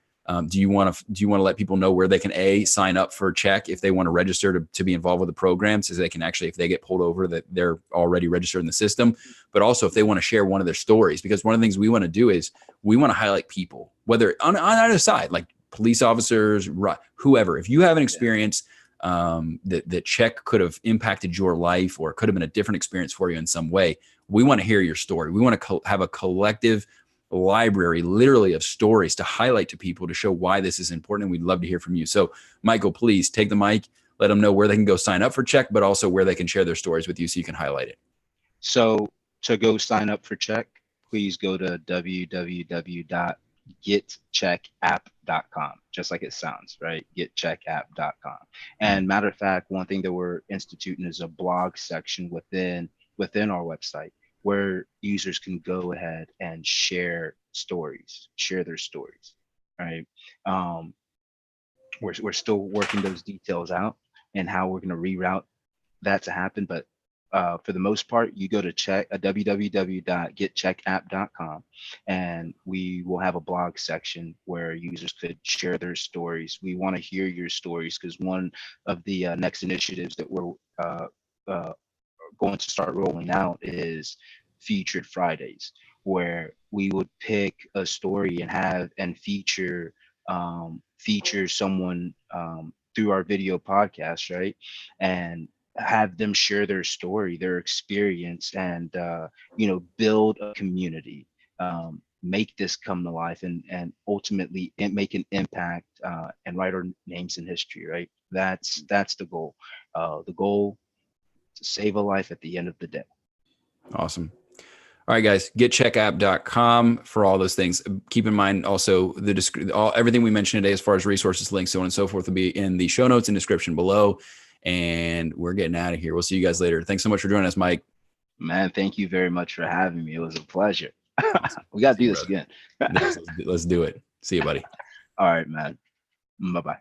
do you want to let people know where they can sign up for Check if they want to register to be involved with the program, so they can actually, if they get pulled over, that they're already registered in the system, but also if they want to share one of their stories, because one of the things we want to do is we want to highlight people, whether on either side, like police officers, whoever. If you have an experience that check could have impacted your life or it could have been a different experience for you in some way. We want to hear your story. We want to have a collective library, literally, of stories to highlight to people to show why this is important. And we'd love to hear from you. So, Michael, please take the mic. Let them know where they can go sign up for check, but also where they can share their stories with you so you can highlight it.
So to go sign up for check, please go to www.getcheckapp.com, just like it sounds, right? Getcheckapp.com. And matter of fact, one thing that we're instituting is a blog section within our website where users can go ahead and share their stories, right? We're still working those details out and how we're going to reroute that to happen, but for the most part, you go to www.getcheckapp.com, and we will have a blog section where users could share their stories. We want to hear your stories because one of the next initiatives that we're going to start rolling out is Featured Fridays, where we would pick a story and feature someone through our video podcast, right? And have them share their story, their experience, and build a community, make this come to life, and ultimately make an impact and write our names in history, right? That's the goal. The goal to save a life at the end of the day.
Awesome. All right, guys, getcheckapp.com for all those things. Keep in mind also everything we mentioned today as far as resources, links, so on and so forth will be in the show notes and description below. And we're getting out of here. We'll see you guys later. Thanks so much for joining us, Mike.
Man, thank you very much for having me. It was a pleasure. We got to do this again.
Yes, let's do it. See you, buddy.
All right, man. Bye-bye.